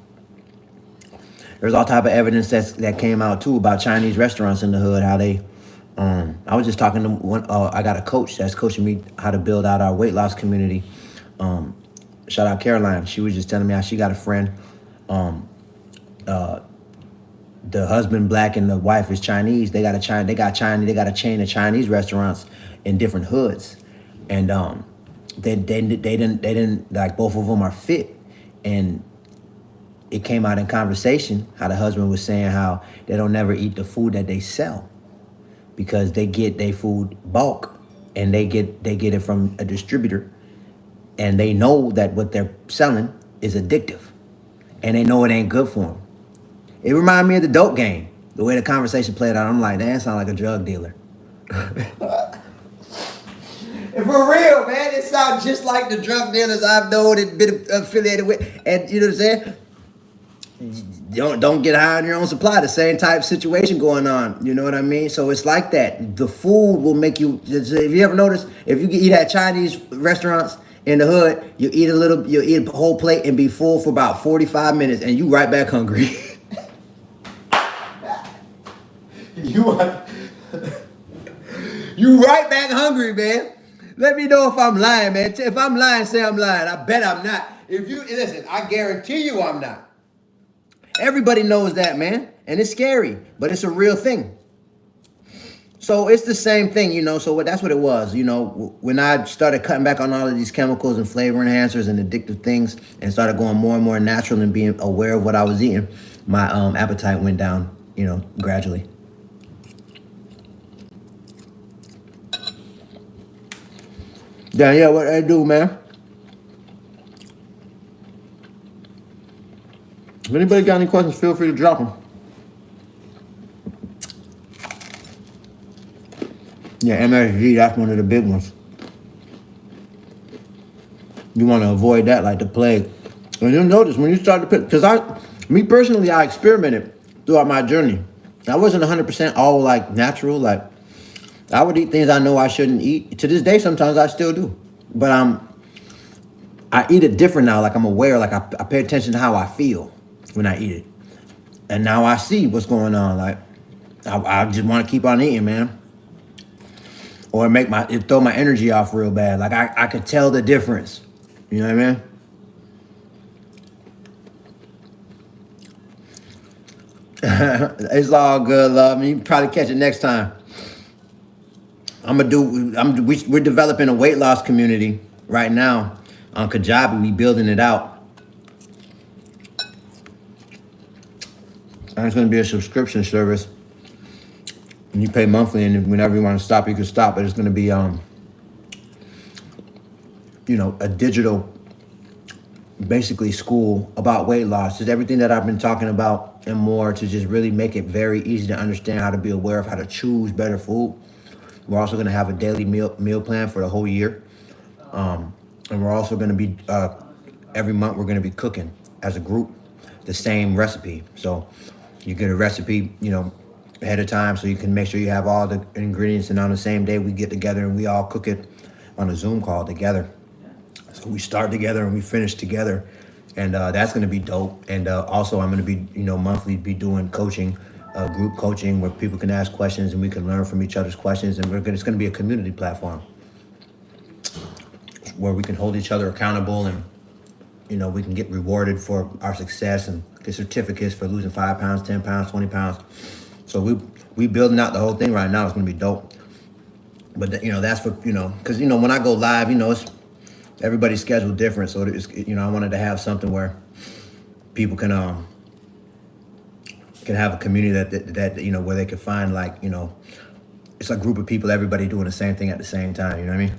S1: There's all type of evidence that came out too about Chinese restaurants in the hood, how they, I was just talking to one, I got a coach that's coaching me how to build out our weight loss community. Shout out Caroline. She was just telling me how she got a friend. The husband black and the wife is Chinese. They got a chain of Chinese restaurants in different hoods, and they didn't like, both of them are fit, and it came out in conversation how the husband was saying how they don't never eat the food that they sell because they get their food bulk and they get it from a distributor, and they know that what they're selling is addictive and they know it ain't good for them. It reminded me of the dope game, the way the conversation played out. I'm like, that sound like a drug dealer. For real, man, it sounds just like the drug dealers I've known and been affiliated with. And you know what I'm saying? Don't get high on your own supply. The same type of situation going on. You know what I mean? So it's like that. The food will make you. If you ever notice, if you eat at Chinese restaurants in the hood, you eat a whole plate and be full for about 45 minutes, and you right back hungry. You are, you right back hungry, man. Let me know if I'm lying, man. If I'm lying, say I'm lying. I bet I'm not. If you listen, I guarantee you I'm not. Everybody knows that, man. And it's scary, but it's a real thing. So it's the same thing, you know. So that's what it was, you know. When I started cutting back on all of these chemicals and flavor enhancers and addictive things, and started going more and more natural and being aware of what I was eating, my appetite went down, you know, gradually. Yeah, what I do, man. If anybody got any questions, feel free to drop them. Yeah, MSG, that's one of the big ones. You want to avoid that like the plague. And you'll notice when you start to put, because me personally, I experimented throughout my journey. I wasn't 100% all like natural. Like I would eat things I know I shouldn't eat. To this day, sometimes I still do. But I eat it different now. Like I'm aware, like I pay attention to how I feel when I eat it. And now I see what's going on. Like I just want to keep on eating, man. Or it throw my energy off real bad. Like I could tell the difference. You know what I mean? It's all good, love. You can probably catch it next time. We're developing a weight loss community right now on Kajabi. We building it out. And it's going to be a subscription service. And you pay monthly, and whenever you want to stop, you can stop. But it's going to be, you know, a digital, basically school about weight loss. It's everything that I've been talking about and more, to just really make it very easy to understand how to be aware of how to choose better food. We're also going to have a daily meal plan for the whole year. And we're also going to be, every month, we're going to be cooking as a group the same recipe. So you get a recipe, you know, ahead of time, so you can make sure you have all the ingredients, and on the same day we get together and we all cook it on a Zoom call together. So we start together and we finish together, and that's going to be dope. And also I'm going to be, you know, monthly be doing coaching, group coaching, where people can ask questions and we can learn from each other's questions. And it's going to be a community platform where we can hold each other accountable, and you know, we can get rewarded for our success and get certificates for losing 5 pounds, 10 pounds, 20 pounds. So we building out the whole thing right now. It's going to be dope. But you know, that's for, you know, because you know, when I go live, you know, it's everybody's schedule different. So it's, you know, I wanted to have something where people can have a community that you know, where they can find, like, you know, it's a group of people, everybody doing the same thing at the same time. You know what I mean?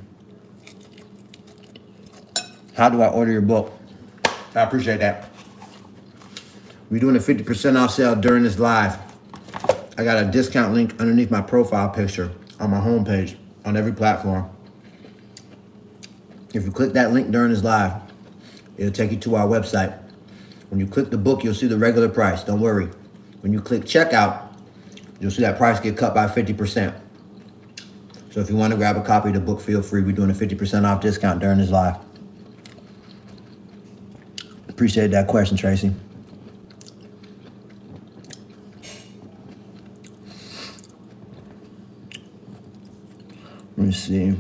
S1: How do I order your book? I appreciate that. We're doing a 50% off sale during this live. I got a discount link underneath my profile picture on my homepage on every platform. If you click that link during this live, it'll take you to our website. When you click the book, you'll see the regular price. Don't worry. When you click checkout, you'll see that price get cut by 50%. So if you want to grab a copy of the book, feel free. We're doing a 50% off discount during this live. Appreciate that question, Tracy. Let me see.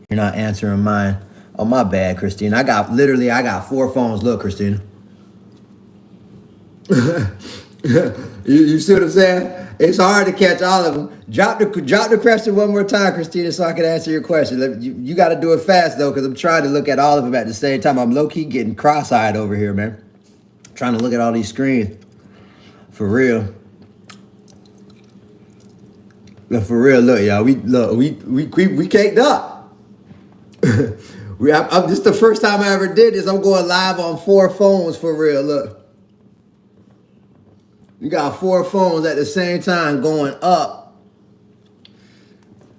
S1: You're not answering mine. Oh, my bad, Christine. I got 4 phones. Look, Christine. you see what I'm saying? It's hard to catch all of them. Drop the question one more time, Christina, so I can answer your question. You got to do it fast, though, because I'm trying to look at all of them at the same time. I'm low-key getting cross-eyed over here, man. Trying to look at all these screens. For real. For real, look, y'all. We caked up. This is the first time I ever did this. I'm going live on 4 phones for real. Look. You got 4 phones at the same time going up.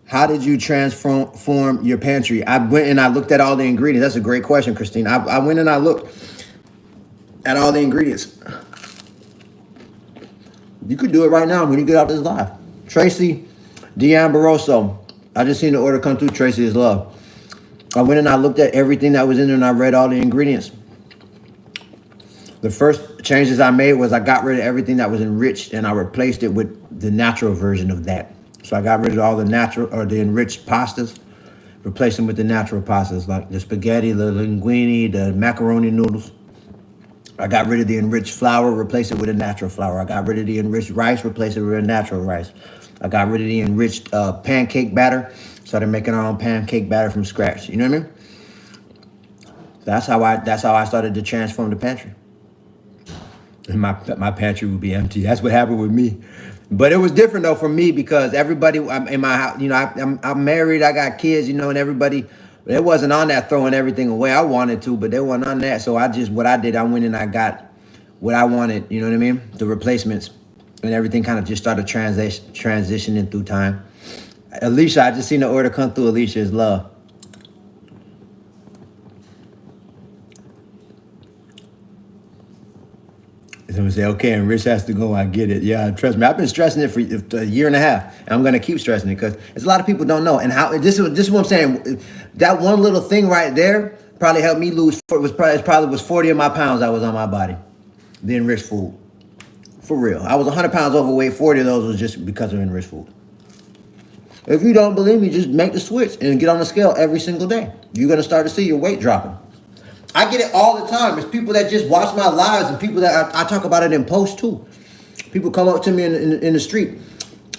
S1: How did you transform your pantry? I went and I looked at all the ingredients. That's a great question, Christine. I went and I looked at all the ingredients. You could do it right now when you get out this live. Tracy D'Ambrosio. I just seen the order come through. Tracy is love. I went and I looked at everything that was in there and I read all the ingredients. The first changes I made was I got rid of everything that was enriched and I replaced it with the natural version of that. So I got rid of all the natural or the enriched pastas, replaced them with the natural pastas like the spaghetti, the linguine, the macaroni noodles. I got rid of the enriched flour, replaced it with a natural flour. I got rid of the enriched rice, replaced it with a natural rice. I got rid of the enriched pancake batter, started making our own pancake batter from scratch. You know what I mean? That's how I started to transform the pantry. And my pantry would be empty. That's what happened with me. But it was different though for me because everybody in my house, you know, I'm married, I got kids, you know, and everybody, it wasn't on that throwing everything away. I wanted to, but they weren't on that. So what I did, I went and I got what I wanted, you know what I mean? The replacements, and everything kind of just started transitioning through time. Alicia, I just seen the order come through. Alicia is love. Someone say, okay, and Rich has to go. I get it. Yeah, trust me. I've been stressing it for a year and a half, and I'm gonna keep stressing it because it's a lot of people don't know. And how this is what I'm saying. That one little thing right there probably helped me lose. It probably was 40 of my pounds that was on my body. The enriched food, for real. I was 100 pounds overweight. 40 of those was just because of enriched food. If you don't believe me, just make the switch and get on the scale every single day. You're gonna start to see your weight dropping. I get it all the time. It's people that just watch my lives and people that I talk about it in posts too. People come up to me in the street.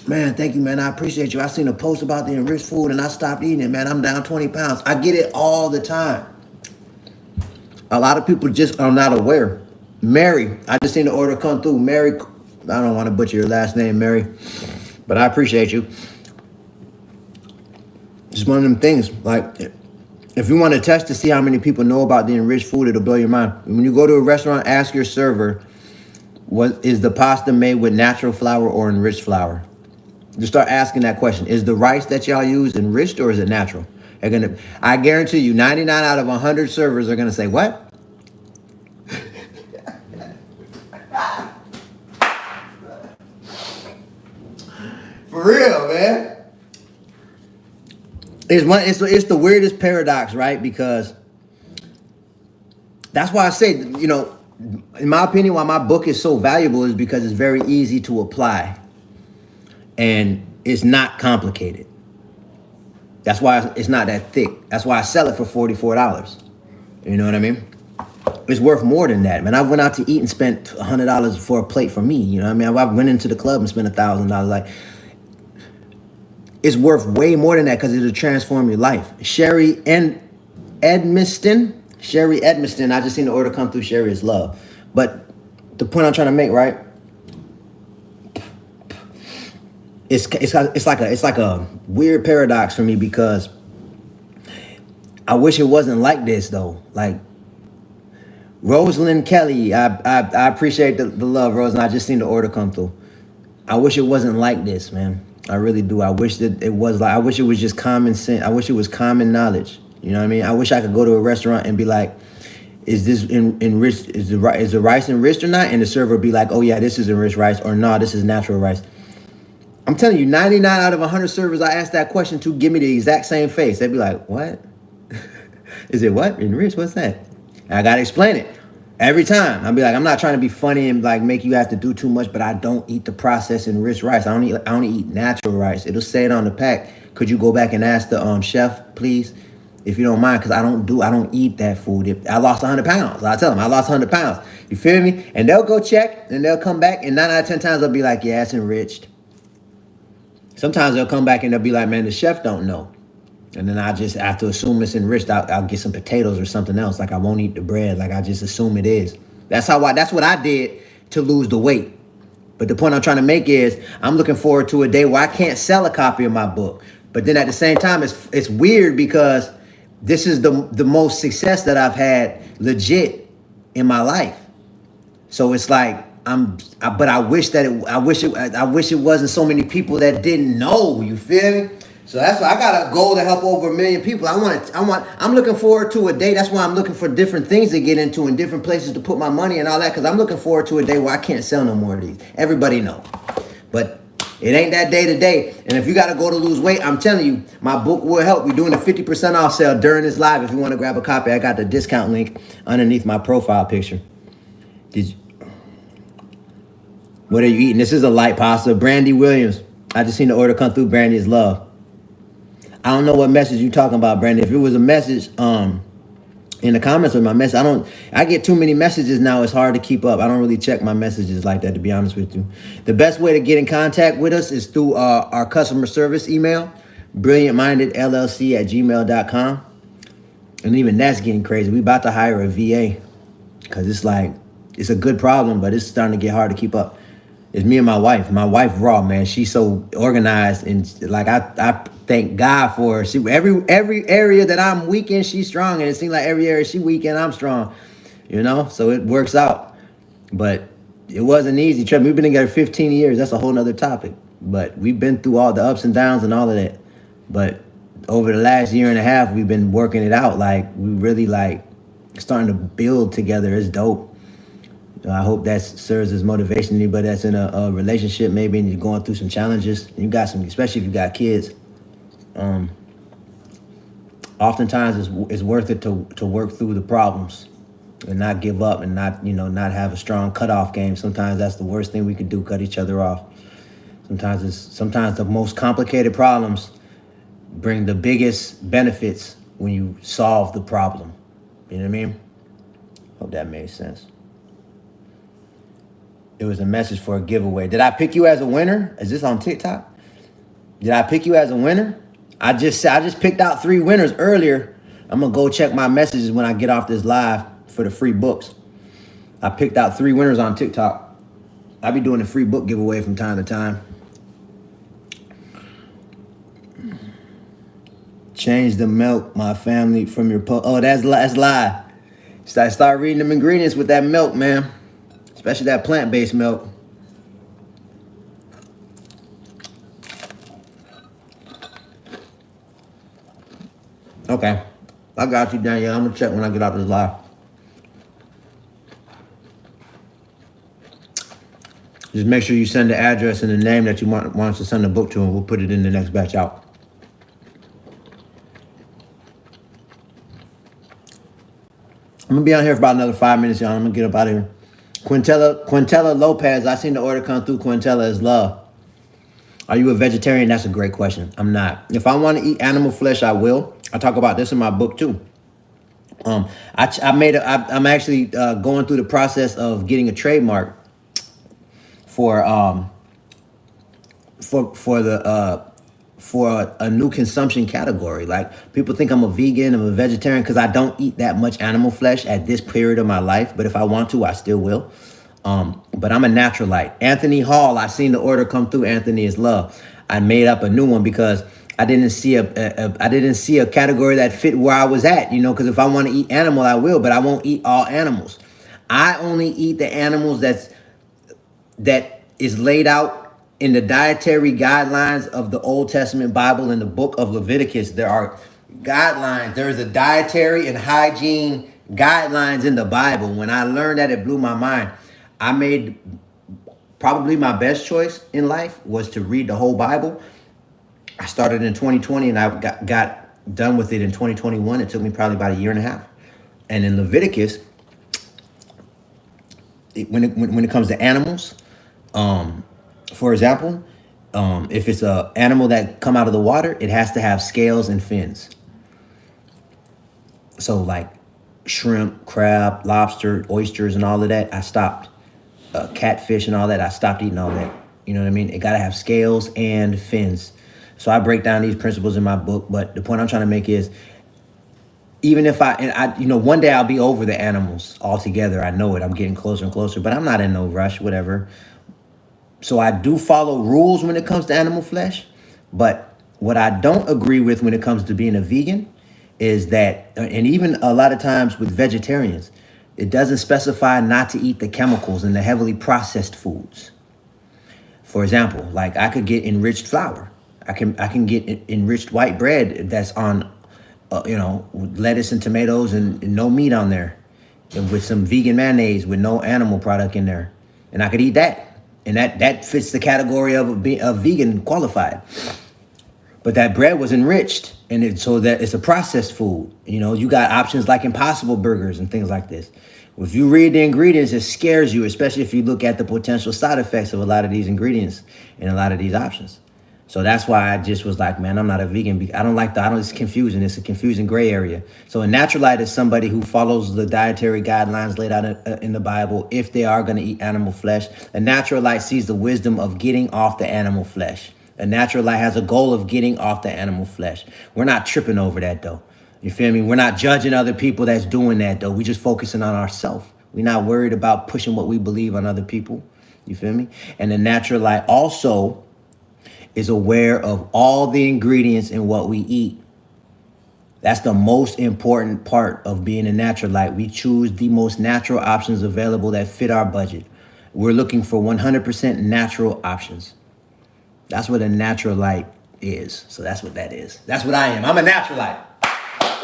S1: Man, thank you, man. I appreciate you. I seen a post about the enriched food and I stopped eating it, man. I'm down 20 pounds. I get it all the time. A lot of people just are not aware. Mary, I just seen the order come through. Mary, I don't want to butcher your last name, Mary, but I appreciate you. Just one of them things, like, if you want to test to see how many people know about the enriched food, it'll blow your mind. When you go to a restaurant, ask your server, is the pasta made with natural flour or enriched flour? Just start asking that question. Is the rice that y'all use enriched or is it natural? I guarantee you 99 out of 100 servers are going to say, what? For real, man. It's the weirdest paradox, right? Because that's why I say, you know, in my opinion, why my book is so valuable is because it's very easy to apply and it's not complicated. That's why it's not that thick. That's why I sell it for $44. You know what I mean? It's worth more than that, man. I went out to eat and spent $100 for a plate for me. You know what I mean? I went into the club and spent $1,000. Like, it's worth way more than that because it'll transform your life. Sherry Edmiston, I just seen the order come through. Sherry is love. But the point I'm trying to make, right? It's like a weird paradox for me because I wish it wasn't like this though. Like Rosalind Kelly, I appreciate the love, Rosalind. I just seen the order come through. I wish it wasn't like this, man. I really do. I wish that it was like, I wish it was just common sense. I wish it was common knowledge. You know what I mean? I wish I could go to a restaurant and be like, is this enriched? Is the rice enriched or not? And the server would be like, oh yeah, this is enriched rice, or no, this is natural rice. I'm telling you, 99 out of 100 servers I asked that question to give me the exact same face. They'd be like, what? Is it what? Enriched? What's that? And I gotta explain it. Every time. I'll be like, I'm not trying to be funny and like make you have to do too much, but I don't eat the processed enriched rice. I only eat natural rice. It'll say it on the pack. Could you go back and ask the chef, please? If you don't mind, because I don't eat that food. I lost 100 pounds. I tell them I lost 100 pounds. You feel me? And they'll go check and they'll come back and 9 out of 10 times they'll be like, yeah, it's enriched. Sometimes they'll come back and they'll be like, man, the chef don't know. And then I just have to assume it's enriched. I'll get some potatoes or something else. Like I won't eat the bread. Like I just assume it is. That's what I did to lose the weight. But the point I'm trying to make is I'm looking forward to a day where I can't sell a copy of my book. But then at the same time, it's weird because this is the most success that I've had legit in my life. So it's like but I wish it wasn't so many people that didn't know. You feel me? So that's why I got a goal to help over 1 million people. I'm looking forward to a day. That's why I'm looking for different things to get into and different places to put my money and all that. Because I'm looking forward to a day where I can't sell no more of these. Everybody know. But it ain't that day today. And if you got to go to lose weight, I'm telling you, my book will help. We're doing a 50% off sale during this live. If you want to grab a copy, I got the discount link underneath my profile picture. What are you eating? This is a light pasta. Brandy Williams. I just seen the order come through. Brandy is love. I don't know what message you talking about, Brandy. If it was a message, in the comments with my message, I get too many messages now. It's hard to keep up. I don't really check my messages like that, to be honest with you. The best way to get in contact with us is through our customer service email, brilliantmindedllc@gmail.com. And even that's getting crazy. We about to hire a VA because it's a good problem, but it's starting to get hard to keep up. It's me and my wife. My wife, raw, man. She's so organized, and like I thank God for her. She every area that I'm weak in, she's strong, and it seems like every area she weak in, I'm strong. So it works out. But it wasn't easy. Trust me, we've been together 15 years. That's a whole nother topic. But we've been through all the ups and downs and all of that. But over the last year and a half, we've been working it out. Like we really starting to build together. It's dope. I hope that serves as motivation to anybody that's in a relationship, maybe, and you're going through some challenges. You got some, especially if you got kids. Oftentimes it's worth it to work through the problems and not give up and not have a strong cutoff game. Sometimes that's the worst thing we could do, cut each other off. Sometimes the most complicated problems bring the biggest benefits when you solve the problem. You know what I mean? Hope that made sense. It was a message for a giveaway. Did I pick you as a winner? Is this on TikTok? Did I pick you as a winner? I just picked out 3 winners earlier. I'm gonna go check my messages when I get off this live for the free books. I picked out 3 winners on TikTok. I be doing a free book giveaway from time to time. Change the milk, my family, from your Oh, that's lie. Start reading them ingredients with that milk, man. Especially that plant-based milk. Okay. I got you, Danielle. I'm going to check when I get out this live. Just make sure you send the address and the name that you want us to send the book to, and we'll put it in the next batch out. I'm going to be on here for about another 5 minutes, y'all. I'm going to get up out of here. Quintella Lopez, I seen the order come through. Quintella is love. Are you a vegetarian? That's a great question. I'm not. If I want to eat animal flesh, I will. I talk about this in my book too. I'm actually going through the process of getting a trademark for a new consumption category. Like, people think I'm a vegan, I'm a vegetarian because I don't eat that much animal flesh at this period of my life. But if I want to, I still will. But I'm a naturalite. Anthony Hall, I seen the order come through. Anthony is love. I made up a new one because I didn't see a category that fit where I was at. Because if I want to eat animal, I will, but I won't eat all animals. I only eat the animals that is laid out in the dietary guidelines of the Old Testament Bible. In the book of Leviticus, there are guidelines. There's a dietary and hygiene guidelines in the Bible. When I learned that, it blew my mind. I made probably my best choice in life was to read the whole Bible. I started in 2020 and I got done with it in 2021. It took me probably about a year and a half. And in Leviticus, when it comes to animals, for example, if it's an animal that come out of the water, it has to have scales and fins. So like shrimp, crab, lobster, oysters, and all of that, I stopped. Catfish and all that, I stopped eating all that. You know what I mean? It got to have scales and fins. So I break down these principles in my book. But the point I'm trying to make is, even if one day I'll be over the animals altogether. I know it. I'm getting closer and closer, but I'm not in no rush, whatever. So I do follow rules when it comes to animal flesh. But what I don't agree with when it comes to being a vegan is that, and even a lot of times with vegetarians, it doesn't specify not to eat the chemicals and the heavily processed foods. For example, like I could get enriched flour. I can get enriched white bread that's on, lettuce and tomatoes and no meat on there, and with some vegan mayonnaise with no animal product in there, and I could eat that, and that fits the category of vegan qualified. But that bread was enriched, so that it's a processed food. You got options like Impossible Burgers and things like this. If you read the ingredients, it scares you, especially if you look at the potential side effects of a lot of these ingredients and a lot of these options. So that's why I just was like, man, I'm not a vegan. I don't like the, it's confusing. It's a confusing gray area. So a naturalite is somebody who follows the dietary guidelines laid out in the Bible if they are going to eat animal flesh. A naturalite sees the wisdom of getting off the animal flesh. A naturalite has a goal of getting off the animal flesh. We're not tripping over that, though. You feel me? We're not judging other people that's doing that, though. We're just focusing on ourselves. We're not worried about pushing what we believe on other people. You feel me? And the naturalite also is aware of all the ingredients in what we eat. That's the most important part of being a naturalite. We choose the most natural options available that fit our budget. We're looking for 100% natural options. That's what a naturalite is. So that's what that is. That's what I am. I'm a naturalite.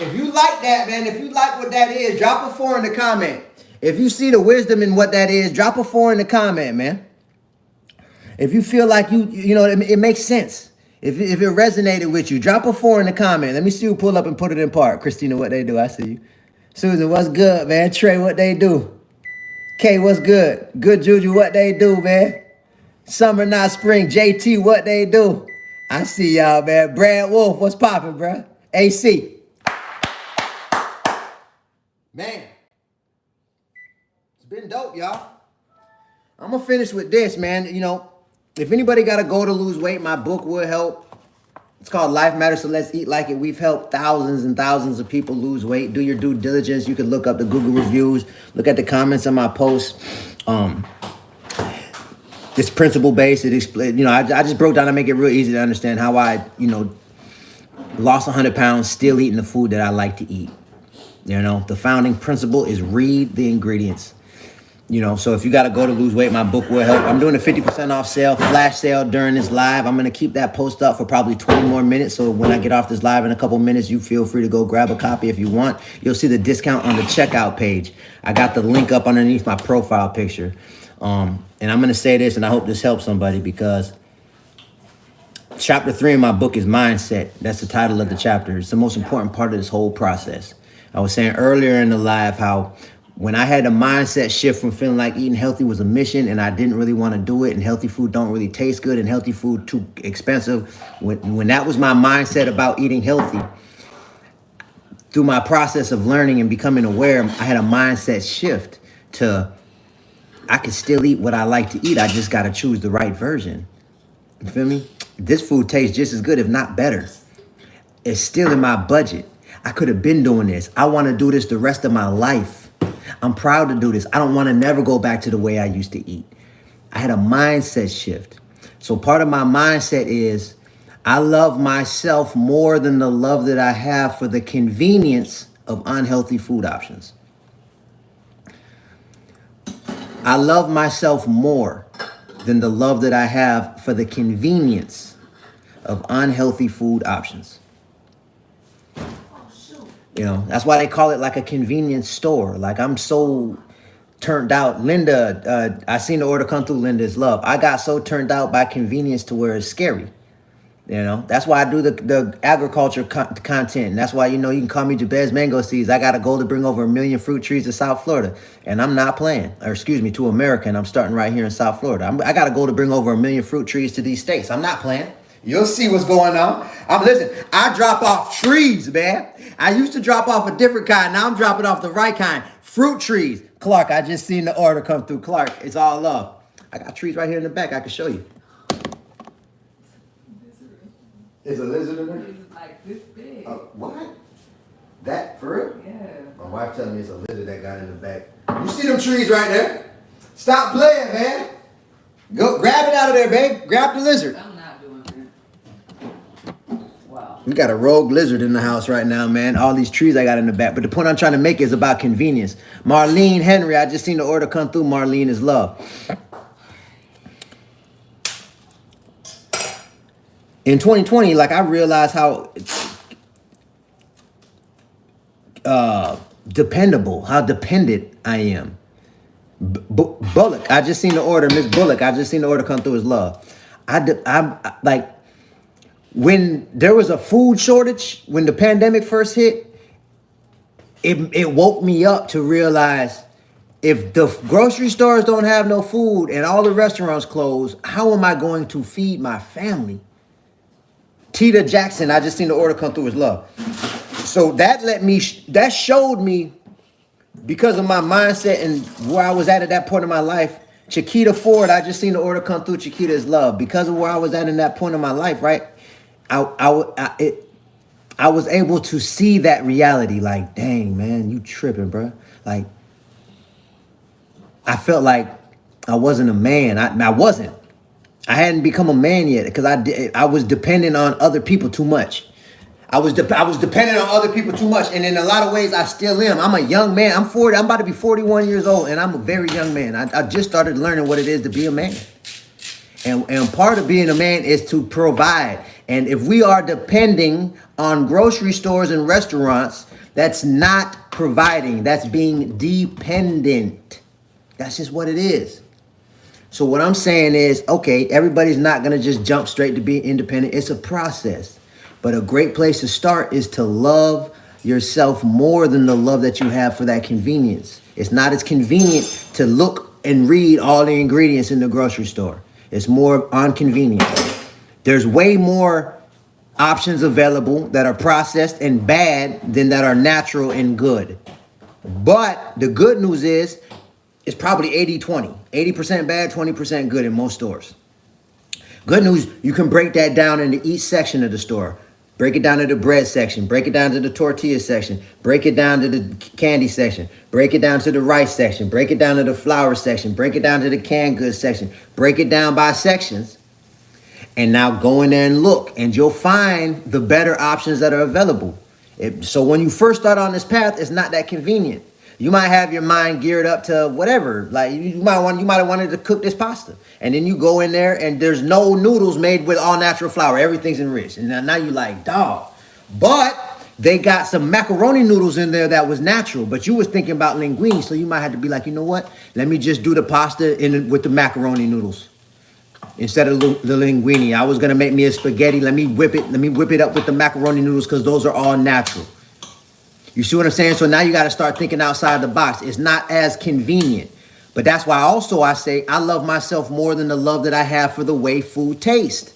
S1: If you like that, man, if you like what that is, drop a 4 in the comment. If you see the wisdom in what that is, drop a 4 in the comment, man. If you feel like you know, it makes sense. If it resonated with you, drop a 4 in the comment. Let me see who pull up and put it in part. Christina, what they do? I see you. Susan, what's good, man? Trey, what they do? Kay, what's good? Good Juju, what they do, man? Summer, not spring. JT, what they do? I see y'all, man. Brad Wolf, what's poppin', bruh? AC. Man, it's been dope, y'all. I'm gonna finish with this, man. You know, if anybody got a goal to lose weight, my book will help. It's called Life Matters, so let's eat like it. We've helped thousands and thousands of people lose weight. Do your due diligence. You can look up the Google reviews, look at the comments on my posts. It's principle based. It explains, you know, I just broke down to make it real easy to understand how I, you know, lost 100 pounds still eating the food that I like to eat. You know, the founding principle is read the ingredients. You know, so if you got to go to lose weight, my book will help. I'm doing a 50% off sale, flash sale during this live. I'm going to keep that post up for probably 20 more minutes. So when I get off this live in a couple minutes, you feel free to go grab a copy if you want. You'll see the discount on the checkout page. I got the link up underneath my profile picture. And I'm going to say this, and I hope this helps somebody, because chapter 3 in my book is mindset. That's the title of the chapter. It's the most important part of this whole process. I was saying earlier in the live how when I had a mindset shift from feeling like eating healthy was a mission and I didn't really want to do it, and healthy food don't really taste good and healthy food too expensive, when that was my mindset about eating healthy, through my process of learning and becoming aware, I had a mindset shift to I can still eat what I like to eat. I just got to choose the right version. You feel me? This food tastes just as good, if not better. It's still in my budget. I could have been doing this. I want to do this the rest of my life. I'm proud to do this. I don't want to never go back to the way I used to eat. I had a mindset shift. So part of my mindset is I love myself more than the love that I have for the convenience of unhealthy food options. I love myself more than the love that I have for the convenience of unhealthy food options. You know, that's why they call it like a convenience store. Like, I'm so turned out. Linda, I seen the order come through. Linda's love. I got so turned out by convenience to where it's scary. You know, that's why I do the agriculture content. And that's why, you know, you can call me Jabez Mango Seeds. I got a goal to bring over 1 million fruit trees to South Florida. And I'm not playing, or excuse me, to America. And I'm starting right here in South Florida. I got a goal to bring over 1 million fruit trees to these states. I'm not playing. You'll see what's going on. Listen, I drop off trees, man. I used to drop off a different kind. Now I'm dropping off the right kind. Fruit trees. Clark, I just seen the order come through. Clark, it's all love. I got trees right here in the back. I can show you. Is a lizard in there?
S3: It's like this big.
S1: What? That, for real?
S3: Yeah.
S1: My wife telling me it's a lizard that got in the back. You see them trees right there? Stop playing, man. Go grab it out of there, babe. Grab the lizard.
S3: I'm not doing that. Wow.
S1: We got a rogue lizard in the house right now, man. All these trees I got in the back. But the point I'm trying to make is about convenience. Marlene Henry, I just seen the order come through. Marlene is love. In 2020, like, I realized how dependable, how dependent I am. Bullock, I just seen the order. Miss Bullock, I just seen the order come through as love. I'm like, when there was a food shortage, when the pandemic first hit, it woke me up to realize if the grocery stores don't have no food and all the restaurants close, how am I going to feed my family? Tita Jackson, I just seen the order come through as love. So that showed me, because of my mindset and where I was at that point in my life. Chiquita Ford, I just seen the order come through. Chiquita is love. Because of where I was at in that point in my life, right? I was able to see that reality. Like, dang, man, you tripping, bro. Like, I felt like I wasn't a man. I wasn't. I hadn't become a man yet because I was dependent on other people too much. I was dependent on other people too much, and in a lot of ways, I still am. I'm a young man. I'm 40. I'm about to be 41 years old, and I'm a very young man. I just started learning what it is to be a man, and part of being a man is to provide. And if we are depending on grocery stores and restaurants, that's not providing. That's being dependent. That's just what it is. So what I'm saying is, okay, everybody's not gonna just jump straight to be independent. It's a process. But a great place to start is to love yourself more than the love that you have for that convenience. It's not as convenient to look and read all the ingredients in the grocery store. It's more on convenience. There's way more options available that are processed and bad than that are natural and good. But the good news is it's probably 80-20. 80% bad, 20% good in most stores. Good news, you can break that down into each section of the store. Break it down to the bread section. Break it down to the tortilla section. Break it down to the candy section. Break it down to the rice section. Break it down to the flour section. Break it down to the canned goods section. Break it down by sections. And now go in there and look. And you'll find the better options that are available. So when you first start on this path, it's not that convenient. You might have your mind geared up to whatever. Like you might have wanted to cook this pasta. And then you go in there and there's no noodles made with all natural flour. Everything's enriched. And now you're like, dog. But they got some macaroni noodles in there that was natural. But you was thinking about linguine. So you might have to be like, you know what? Let me just do the pasta with the macaroni noodles instead of the linguine. I was going to make me a spaghetti. Let me whip it up with the macaroni noodles because those are all natural. You see what I'm saying? So now you got to start thinking outside the box. It's not as convenient. But that's why also I say I love myself more than the love that I have for the way food tastes.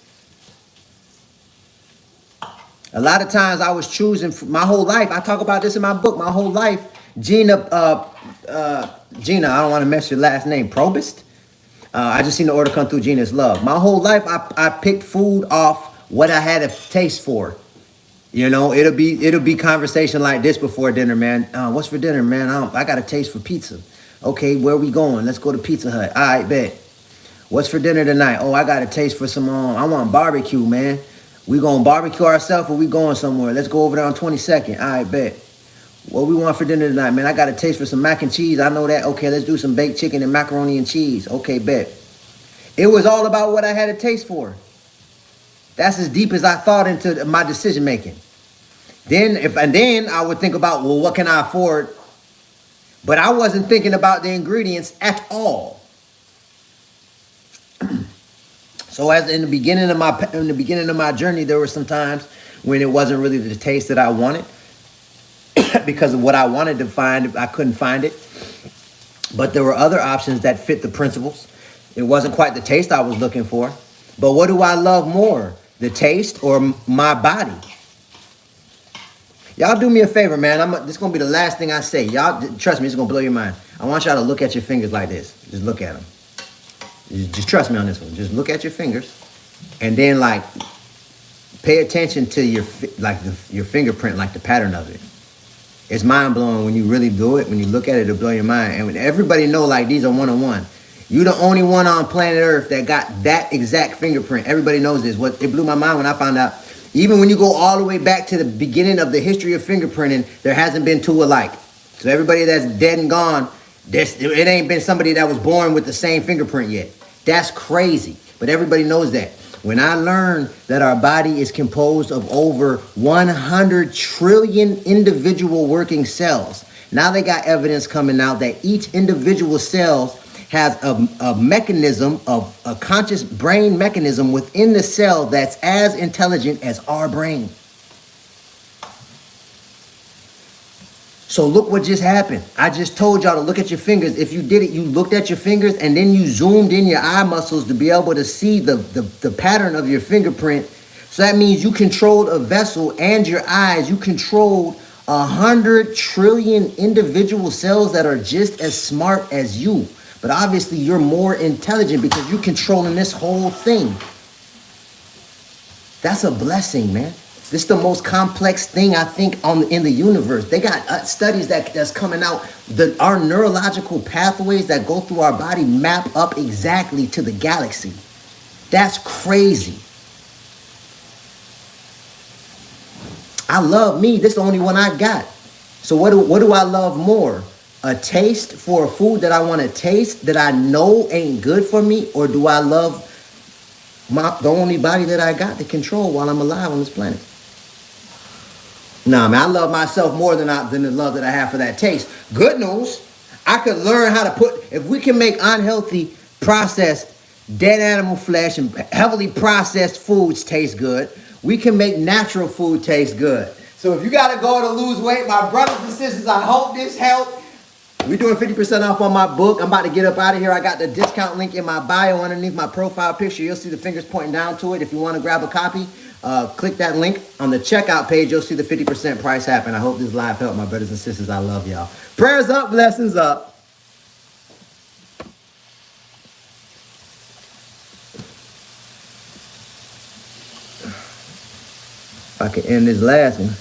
S1: A lot of times I was choosing my whole life. I talk about this in my book. My whole life, Gina, I don't want to mess your last name, Probist. I just seen the order come through. Gina's love. My whole life I picked food off what I had a taste for. You know, it'll be conversation like this before dinner, man. What's for dinner, man? I got a taste for pizza. Okay, where we going? Let's go to Pizza Hut. All right, bet. What's for dinner tonight? Oh, I got a taste for some, I want barbecue, man. We gonna barbecue ourselves or we going somewhere? Let's go over there on 22nd. All right, bet. What we want for dinner tonight, man? I got a taste for some mac and cheese. I know that. Okay, let's do some baked chicken and macaroni and cheese. Okay, bet. It was all about what I had a taste for. That's as deep as I thought into my decision making. Then I would think about, well, what can I afford? But I wasn't thinking about the ingredients at all. So as in the beginning of my journey, there were some times when it wasn't really the taste that I wanted because of what I wanted to find. I couldn't find it. But there were other options that fit the principles. It wasn't quite the taste I was looking for. But what do I love more? The taste or my body? Y'all do me a favor, man. This is going to be the last thing I say. Y'all, trust me, it's going to blow your mind. I want y'all to look at your fingers like this. Just look at them. Just trust me on this one. Just look at your fingers. And then, like, pay attention to your fingerprint, like the pattern of it. It's mind-blowing when you really do it. When you look at it, it'll blow your mind. And when everybody know, like, these are one-on-one. You the only one on planet Earth that got that exact fingerprint. Everybody knows this. It blew my mind when I found out. Even when you go all the way back to the beginning of the history of fingerprinting, there hasn't been two alike. So everybody that's dead and gone, it ain't been somebody that was born with the same fingerprint yet. That's crazy. But everybody knows that. When I learned that our body is composed of over 100 trillion individual working cells, now they got evidence coming out that each individual cell has a mechanism of a conscious brain mechanism within the cell that's as intelligent as our brain. So look what just happened. I just told y'all to look at your fingers. If you did it, you looked at your fingers and then you zoomed in your eye muscles to be able to see the pattern of your fingerprint. So that means you controlled a vessel and your eyes. You controlled 100 trillion individual cells that are just as smart as you. But obviously you're more intelligent because you're controlling this whole thing. That's a blessing, man. This is the most complex thing I think in the universe. They got studies that's coming out. Our neurological pathways that go through our body map up exactly to the galaxy. That's crazy. I love me. This is the only one I got. So what do I love more? A taste for a food that I want to taste that I know ain't good for me, or do I love the only body that I got to control while I'm alive on this planet? Nah, man, I love myself more than the love that I have for that taste. Good news, I could learn how to if we can make unhealthy, processed, dead animal flesh and heavily processed foods taste good, we can make natural food taste good. So if you got to go to lose weight, my brothers and sisters, I hope this helped. We're doing 50% off on my book. I'm about to get up out of here. I got the discount link in my bio underneath my profile picture. You'll see the fingers pointing down to it. If you want to grab a copy, click that link on the checkout page. You'll see the 50% price happen. I hope this live helped, my brothers and sisters. I love y'all. Prayers up, blessings up. If I can end this last one.